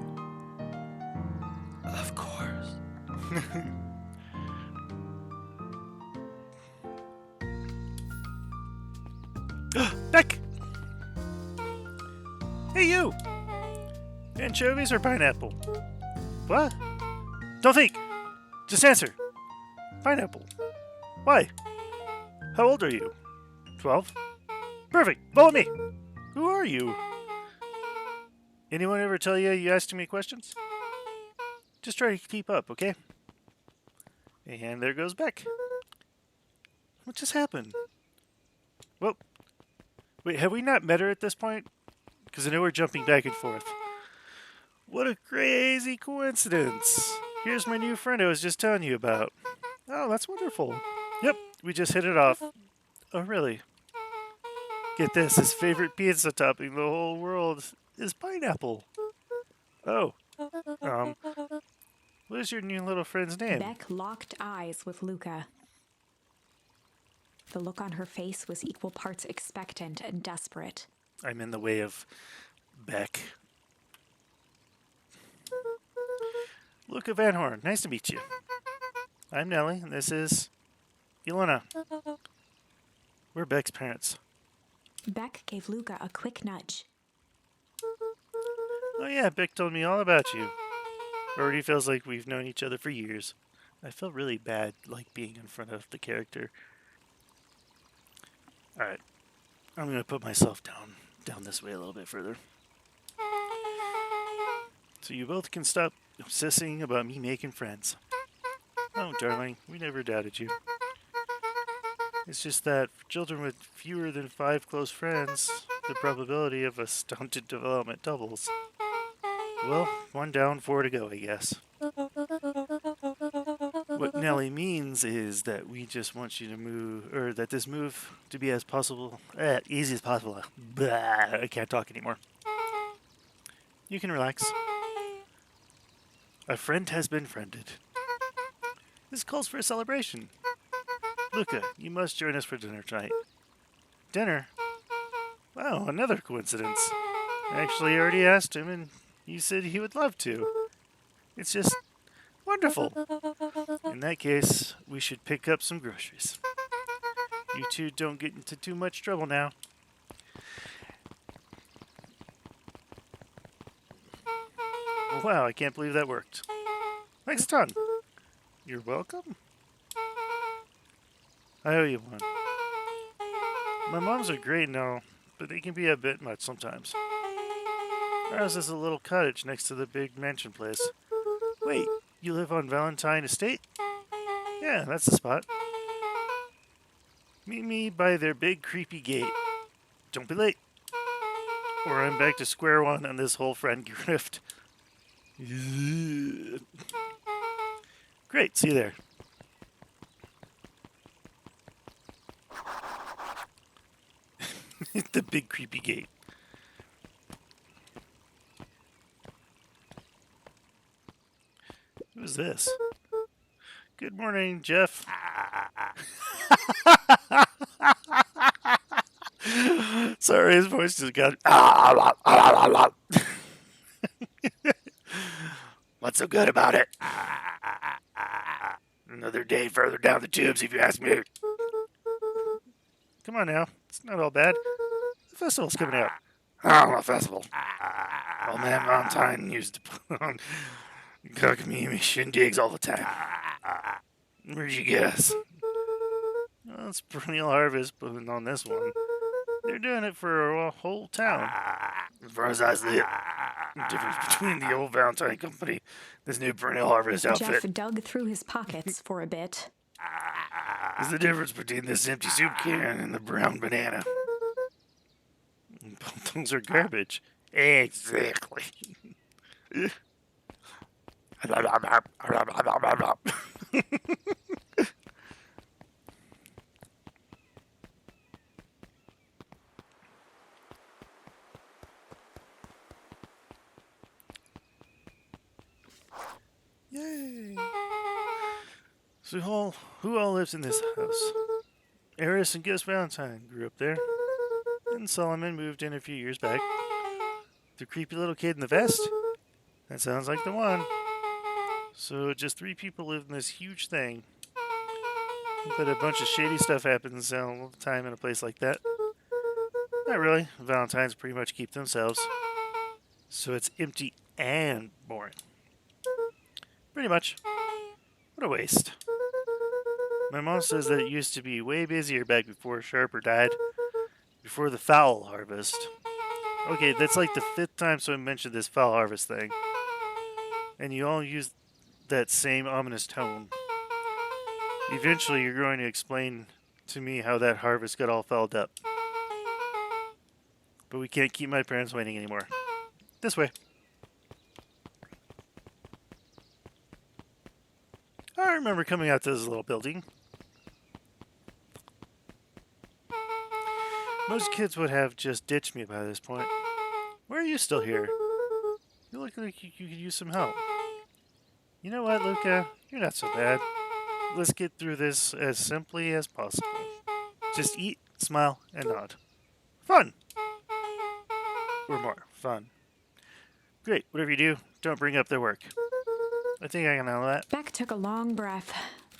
Of course. Beck! Hey, you! Anchovies or pineapple? What? Don't think! Just answer! Pineapple. Why? How old are you? 12? Perfect! Follow me! Who are you? Anyone ever tell you asking me questions? Just try to keep up, okay? And there goes Beck. What just happened? Well, wait, have we not met her at this point? Because I know we're jumping back and forth. What a crazy coincidence. Here's my new friend I was just telling you about. Oh, that's wonderful. Yep, we just hit it off. Oh, really? Get this, his favorite pizza topping in the whole world is pineapple. Oh. What is your new little friend's name? Beck locked eyes with Luka. The look on her face was equal parts expectant and desperate. I'm in the way of Beck. Luka Van Horn, nice to meet you. I'm Nellie, and this is Ilona. We're Beck's parents. Beck gave Luka a quick nudge. Oh yeah, Beck told me all about you. Already feels like we've known each other for years. I felt really bad, like being in front of the character. Alright, I'm gonna put myself down this way a little bit further. So you both can stop obsessing about me making friends. Oh, darling, we never doubted you. It's just that for children with fewer than 5 close friends, the probability of a stunted development doubles. Well, 1 down, 4 to go, I guess. What Nellie means is that we just want you to move, or that this move to be as possible, easy as possible. Blah, I can't talk anymore. You can relax. A friend has been friended. This calls for a celebration. Luka, you must join us for dinner tonight. Dinner? Wow, another coincidence. I actually already asked him, and he said he would love to. It's just wonderful. In that case, we should pick up some groceries. You two don't get into too much trouble now. Wow, I can't believe that worked. Thanks a ton. You're welcome. I owe you one. My moms are great and all, but they can be a bit much sometimes. Ours is a little cottage next to the big mansion place. Wait, you live on Valentine Estate? Yeah, that's the spot. Meet me by their big creepy gate. Don't be late. Or I'm back to square one on this whole friend grift. Great, see you there. The big creepy gate. Who's this? Good morning, Jeff. Sorry, his voice just got. What's so good about it? Another day further down the tubes, if you ask me. Come on now, it's not all bad. The festival's coming out. Oh, a festival. Old man Valentine used to put on cockamamie shindigs all the time. Where'd you get us? Well, it's perennial harvest, but on this one, they're doing it for a whole town. As far as I see it, the difference between the old Valentine Company, this new perennial harvest outfit, Jeff dug through his pockets for a bit. is the difference between this empty soup can and the brown banana. Both things are garbage. Exactly. Yay! So who all lives in this house? Eris and Gus Valentine grew up there. And Solomon moved in a few years back. The creepy little kid in the vest? That sounds like the one. So just 3 people live in this huge thing. But a bunch of shady stuff happens all the time in a place like that. Not really. Valentines pretty much keep themselves. So it's empty and boring. Pretty much. What a waste. My mom says that it used to be way busier back before Sharper died. Before the fowl harvest. Okay, that's like the 5th time someone mentioned this fowl harvest thing. And you all use that same ominous tone. Eventually, you're going to explain to me how that harvest got all fouled up. But we can't keep my parents waiting anymore. This way. I remember coming out to this little building. Most kids would have just ditched me by this point. Why are you still here? You look like you could use some help. You know what, Luka? You're not so bad. Let's get through this as simply as possible. Just eat, smile, and nod. Fun! Or more. Fun. Great. Whatever you do, don't bring up their work. I think I can handle that. Beck took a long breath,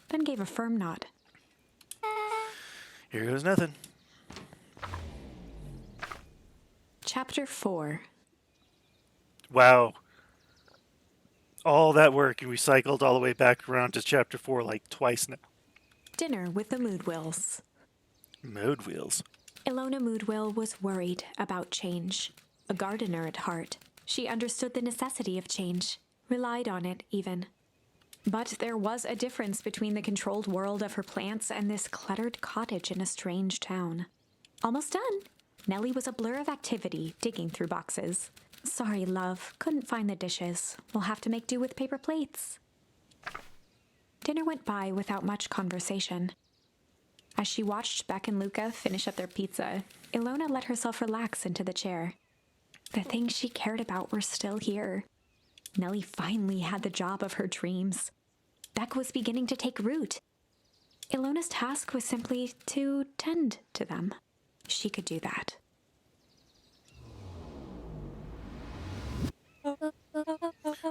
then gave a firm nod. Here goes nothing. Chapter 4. Wow. All that work, and we cycled all the way back around to chapter 4 like twice now. Dinner with the Moodwills. Mode wheels. Ilona Moodwill was worried about change. A gardener at heart, she understood the necessity of change, relied on it even. But there was a difference between the controlled world of her plants and this cluttered cottage in a strange town. Almost done. Nellie was a blur of activity, digging through boxes. Sorry, love, couldn't find the dishes. We'll have to make do with paper plates. Dinner went by without much conversation. As she watched Beck and Luka finish up their pizza, Ilona let herself relax into the chair. The things she cared about were still here. Nellie finally had the job of her dreams. Beck was beginning to take root. Ilona's task was simply to tend to them. She could do that.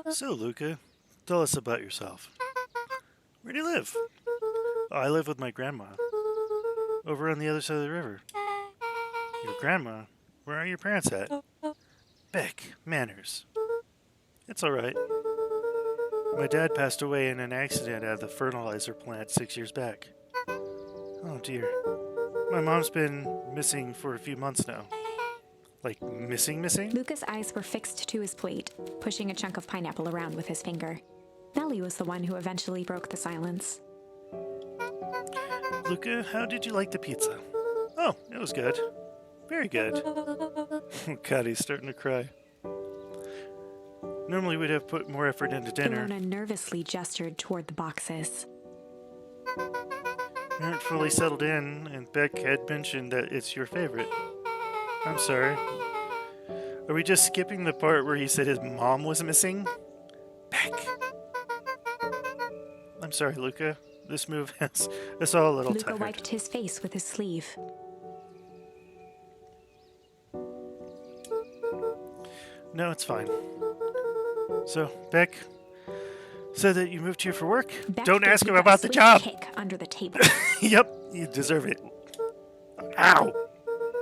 So, Luka, tell us about yourself. Where do you live? I live with my grandma. Over on the other side of the river. Your grandma? Where are your parents at? Beck, manners. It's alright. My dad passed away in an accident at the fertilizer plant 6 years back. Oh dear. My mom's been missing for a few months now. Like, missing? Luka's eyes were fixed to his plate, pushing a chunk of pineapple around with his finger. Nellie was the one who eventually broke the silence. Luka, how did you like the pizza? Oh, it was good. Very good. God, he's starting to cry. Normally we'd have put more effort into dinner. Ilona nervously gestured toward the boxes. We aren't fully settled in, and Beck had mentioned that it's your favorite. I'm sorry. Are we just skipping the part where he said his mom was missing? Beck. I'm sorry, Luka. This move has us all a little tired. Luka wiped his face with his sleeve. No, it's fine. So, Beck said that you moved here for work? Beck Don't gave ask him Luka about a the swift job! Kick under the table. Yep, you deserve it. Ow!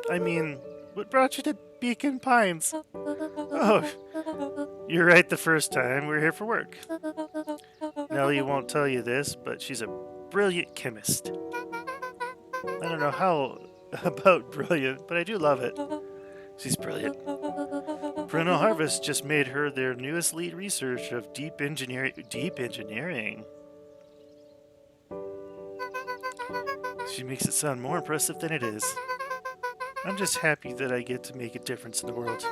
I mean, what brought you to Beacon Pines? Oh, you're right the first time. We're here for work. Nellie won't tell you this, but she's a brilliant chemist. I don't know how about brilliant, but I do love it. She's brilliant. Perennial Harvest just made her their newest lead research of deep engineering. She makes it sound more impressive than it is. I'm just happy that I get to make a difference in the world.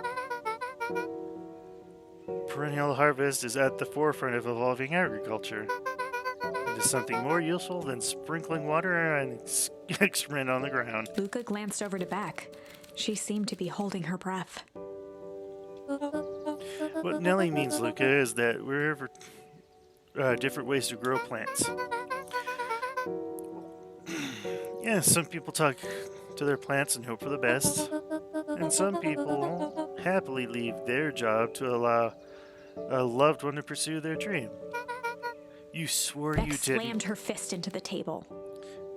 Perennial Harvest is at the forefront of evolving agriculture. It is something more useful than sprinkling water and excrement on the ground. Luka glanced over to Beck. She seemed to be holding her breath. What Nellie means, Luka, is that we're here for different ways to grow plants. Yeah, some people talk to their plants and hope for the best. And some people happily leave their job to allow a loved one to pursue their dream. You swore Beck you didn't. slammed her fist into the table.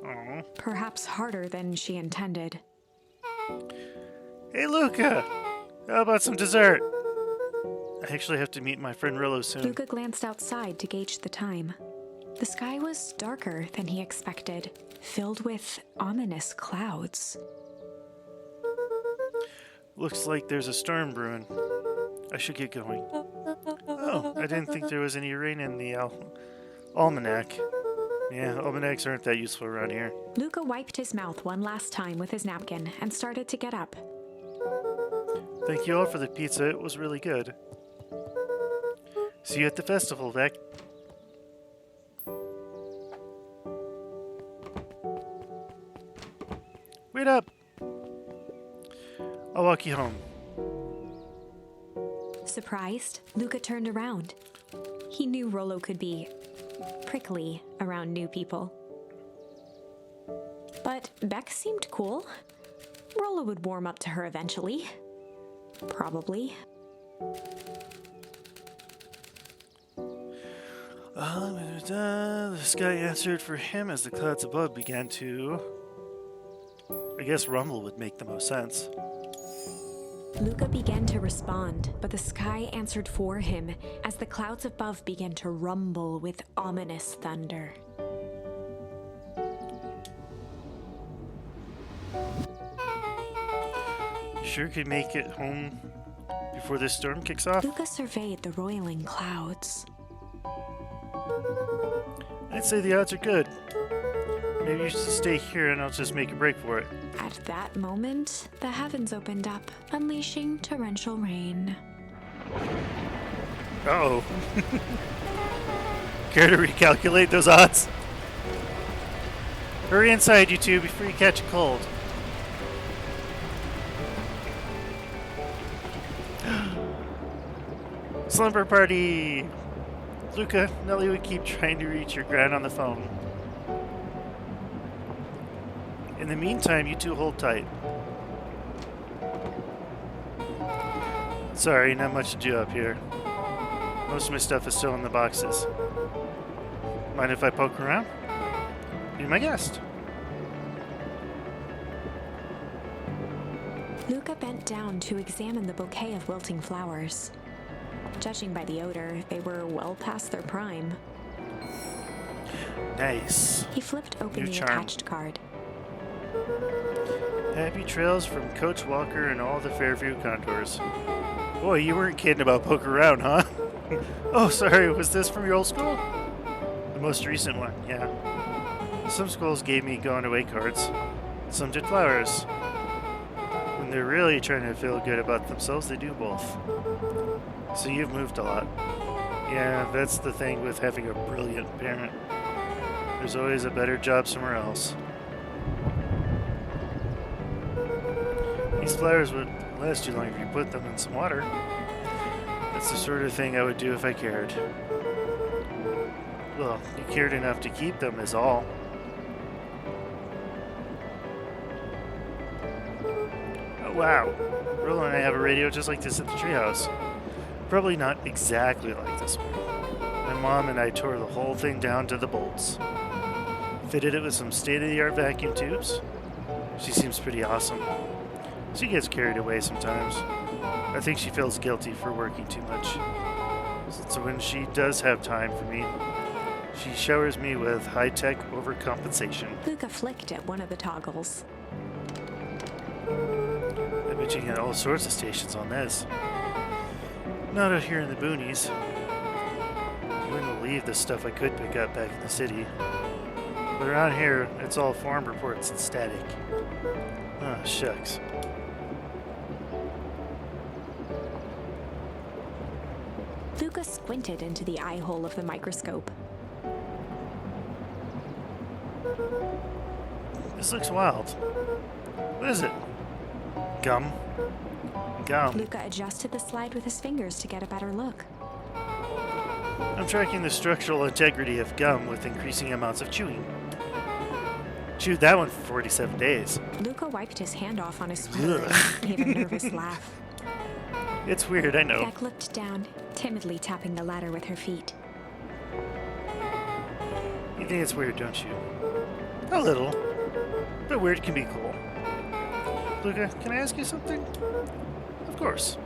Aw. Perhaps harder than she intended. Hey, Luka! How about some dessert? I actually have to meet my friend Rolo soon. Luka glanced outside to gauge the time. The sky was darker than he expected, filled with ominous clouds. Looks like there's a storm brewing. I should get going. Oh, I didn't think there was any rain in the almanac. Yeah, almanacs aren't that useful around here. Luka wiped his mouth one last time with his napkin and started to get up. Thank you all for the pizza. It was really good. See you at the festival, Beck. Wait up! I'll walk you home. Surprised, Luka turned around. He knew Rolo could be prickly around new people. But Beck seemed cool. Rolo would warm up to her eventually. Probably. The sky answered for him as the clouds above began to... I guess rumble would make the most sense. Luka began to respond, but the sky answered for him as the clouds above began to rumble with ominous thunder. Sure could make it home before this storm kicks off? Luka surveyed the roiling clouds. I'd say the odds are good. Maybe you should stay here and I'll just make a break for it. At that moment, the heavens opened up, unleashing torrential rain. Uh-oh. Care to recalculate those odds? Hurry inside, you two, before you catch a cold. Slumber party! Luka, Nellie would keep trying to reach your gran on the phone. In the meantime, you two hold tight. Sorry, not much to do up here. Most of my stuff is still in the boxes. Mind if I poke around? Be my guest. Luka bent down to examine the bouquet of wilting flowers. Judging by the odor, they were well past their prime. Nice. He flipped open New the charm. attached card. Happy trails from Coach Walker and all the Fairview contours. Boy, you weren't kidding about poke around, huh? Oh, sorry, was this from your old school? The most recent one, yeah. Some schools gave me going away cards. Some did flowers. When they're really trying to feel good about themselves, they do both. So you've moved a lot. Yeah, that's the thing with having a brilliant parent. There's always a better job somewhere else. These flowers would last too long if you put them in some water. That's the sort of thing I would do if I cared. Well, you cared enough to keep them is all. Oh wow, Rolo and I have a radio just like this at the treehouse. Probably not exactly like this one. My mom and I tore the whole thing down to the bolts. Fitted it with some state-of-the-art vacuum tubes. She seems pretty awesome. She gets carried away sometimes. I think she feels guilty for working too much. So when she does have time for me, she showers me with high-tech overcompensation. Luka flicked at one of the toggles. I bet you can get all sorts of stations on this. Not out here in the boonies. You wouldn't believe the stuff I could pick up back in the city. But around here, it's all farm reports and static. Ah, shucks. Luka squinted into the eye hole of the microscope. This looks wild. What is it? Gum? Gum. Luka adjusted the slide with his fingers to get a better look. I'm tracking the structural integrity of gum with increasing amounts of chewing. Chewed that one for 47 days. Luka wiped his hand off on his sweater and gave a nervous laugh. It's weird, I know. Beck looked down, timidly tapping the ladder with her feet. You think it's weird, don't you? A little. But weird can be cool. Luka, can I ask you something? Of course.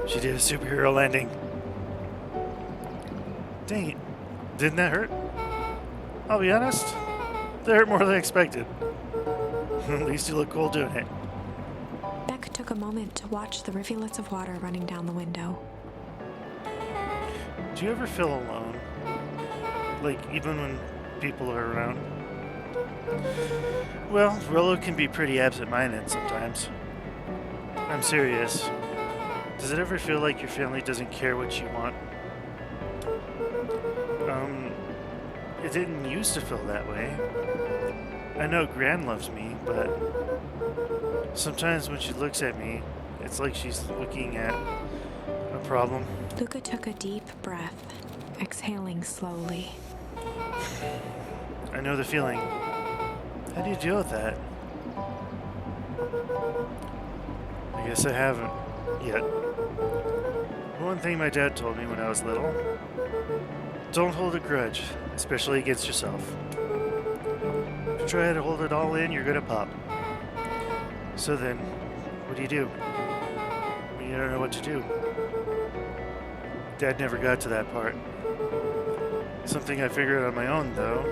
She did a superhero landing. Dang it. Didn't that hurt? I'll be honest. That hurt more than I expected. At least you look cool doing it. Beck took a moment to watch the rivulets of water running down the window. Do you ever feel alone? Like, even when people are around? Well, Rolo can be pretty absent-minded sometimes. I'm serious. Does it ever feel like your family doesn't care what you want? It didn't used to feel that way. I know Gran loves me, but sometimes when she looks at me, it's like she's looking at a problem. Luka took a deep breath, exhaling slowly. I know the feeling. How do you deal with that? I guess I haven't yet. One thing my dad told me when I was little: don't hold a grudge, especially against yourself. If you try to hold it all in, you're gonna pop. So then, what do? When you don't know what to do. Dad never got to that part. Something I figured out on my own, though.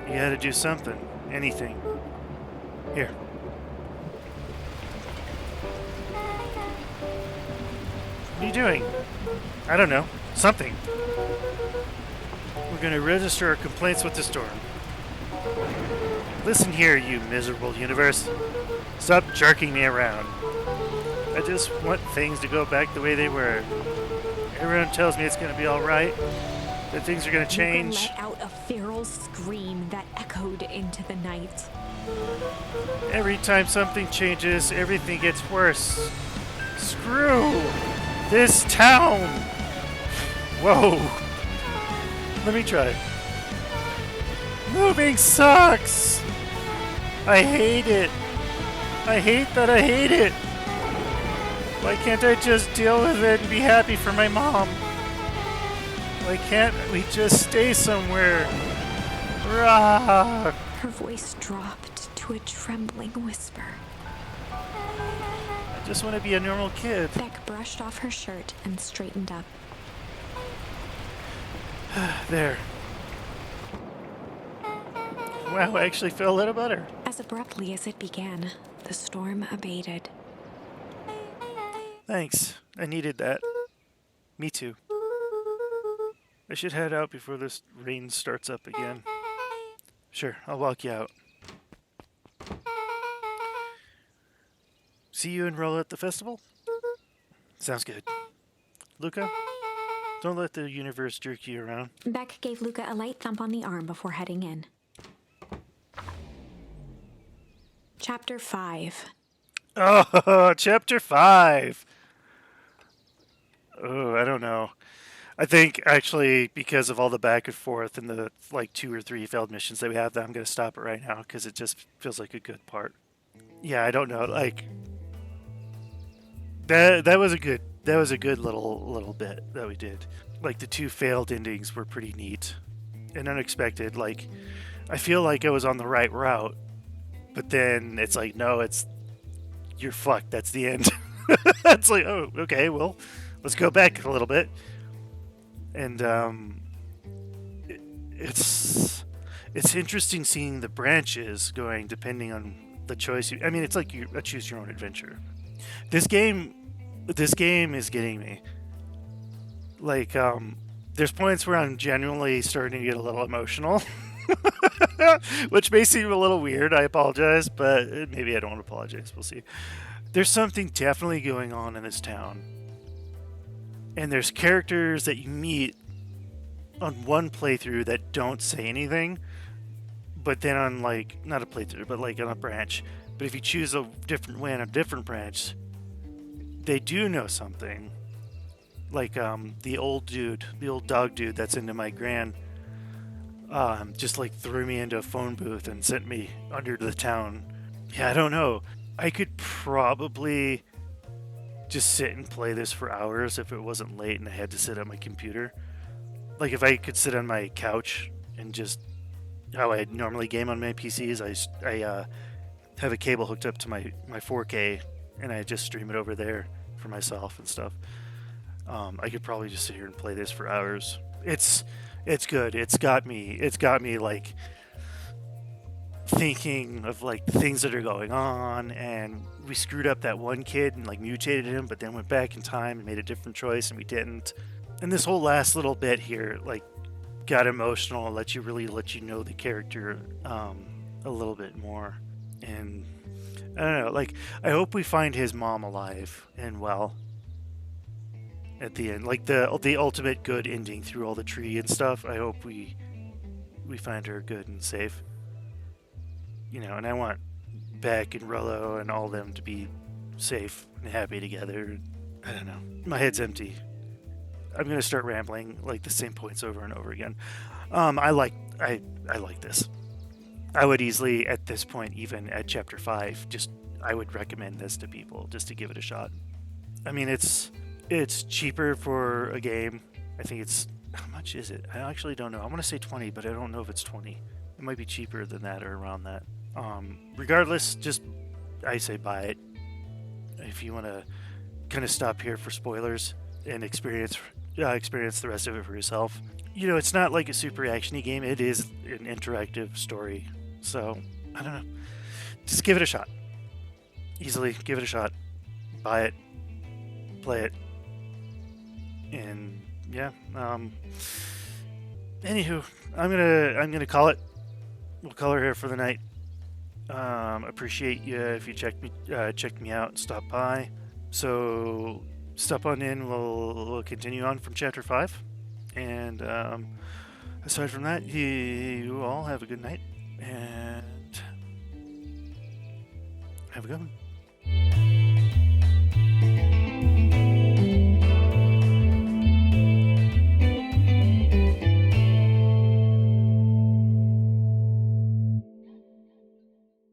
You had to do something. Anything. Here. What are you doing? I don't know. Something. We're going to register our complaints with the storm. Listen here, you miserable universe. Stop jerking me around. I just want things to go back the way they were. Everyone tells me it's going to be alright, that things are going to change. Luka let out a feral scream that echoed into the night. Every time something changes, everything gets worse. Screw This town! Whoa! Let me try. Moving sucks! I hate it. I hate that I hate it. Why can't I just deal with it and be happy for my mom? Why can't we just stay somewhere? Rah! Her voice dropped to a trembling whisper. I just want to be a normal kid. Beck brushed off her shirt and straightened up. There. Wow, I actually feel a little better. As abruptly as it began, the storm abated. Thanks. I needed that. Me too. I should head out before this rain starts up again. Sure, I'll walk you out. See you and Rolo at the festival? Sounds good. Luka, don't let the universe jerk you around. Beck gave Luka a light thump on the arm before heading in. Chapter 5. Oh, Chapter 5! Oh, I don't know. I think, actually, because of all the back and forth and the, 2 or 3 failed missions that we have, that I'm going to stop it right now, because it just feels like a good part. Yeah, I don't know, that was a good little bit that we did. The 2 failed endings were pretty neat and unexpected. I feel like I was on the right route, but then it's no, you're fucked, that's the end. It's oh, okay, well, let's go back a little bit. And it's interesting seeing the branches going depending on the choice. It's like you choose your own adventure. This game is getting me. There's points where I'm genuinely starting to get a little emotional, which may seem a little weird. I apologize, but maybe I don't want to apologize. We'll see. There's something definitely going on in this town. And there's characters that you meet on one playthrough that don't say anything, but then on not a playthrough, but on a branch. But if you choose a different way on a different branch, they do know something. The old dog dude that's into my gran, just threw me into a phone booth and sent me under the town. Yeah, I don't know. I could probably just sit and play this for hours if it wasn't late and I had to sit at my computer. If I could sit on my couch and just how I normally game on my PCs, I have a cable hooked up to my 4K and I just stream it over there for myself and stuff. I could probably just sit here and play this for hours. It's good. It's got me thinking of the things that are going on, and we screwed up that one kid and mutated him, but then went back in time and made a different choice and we didn't. And this whole last little bit here got emotional and let you know the character a little bit more. And I don't know, I hope we find his mom alive and well at the end, the ultimate good ending through all the tree and stuff. I hope we find her good and safe. And I want Beck and Rolo and all of them to be safe and happy together. I don't know. My head's empty. I'm gonna start rambling the same points over and over again. I like this. I would easily, at this point, even at Chapter 5, I would recommend this to people just to give it a shot. It's cheaper for a game. I think it's, how much is it? I actually don't know. I want to say 20, but I don't know if it's 20. It might be cheaper than that or around that. Regardless, I say buy it. If you want to kind of stop here for spoilers and experience the rest of it for yourself. It's not a super actiony game. It is an interactive story. So, I don't know. Just give it a shot. Easily, give it a shot. Buy it. Play it. And, yeah. Anywho, I'm gonna call it. We'll call her here for the night. Appreciate you if you checked me out and stopped by. So stop on in. We'll continue on from Chapter 5. And aside from that, you all have a good night and have a good one.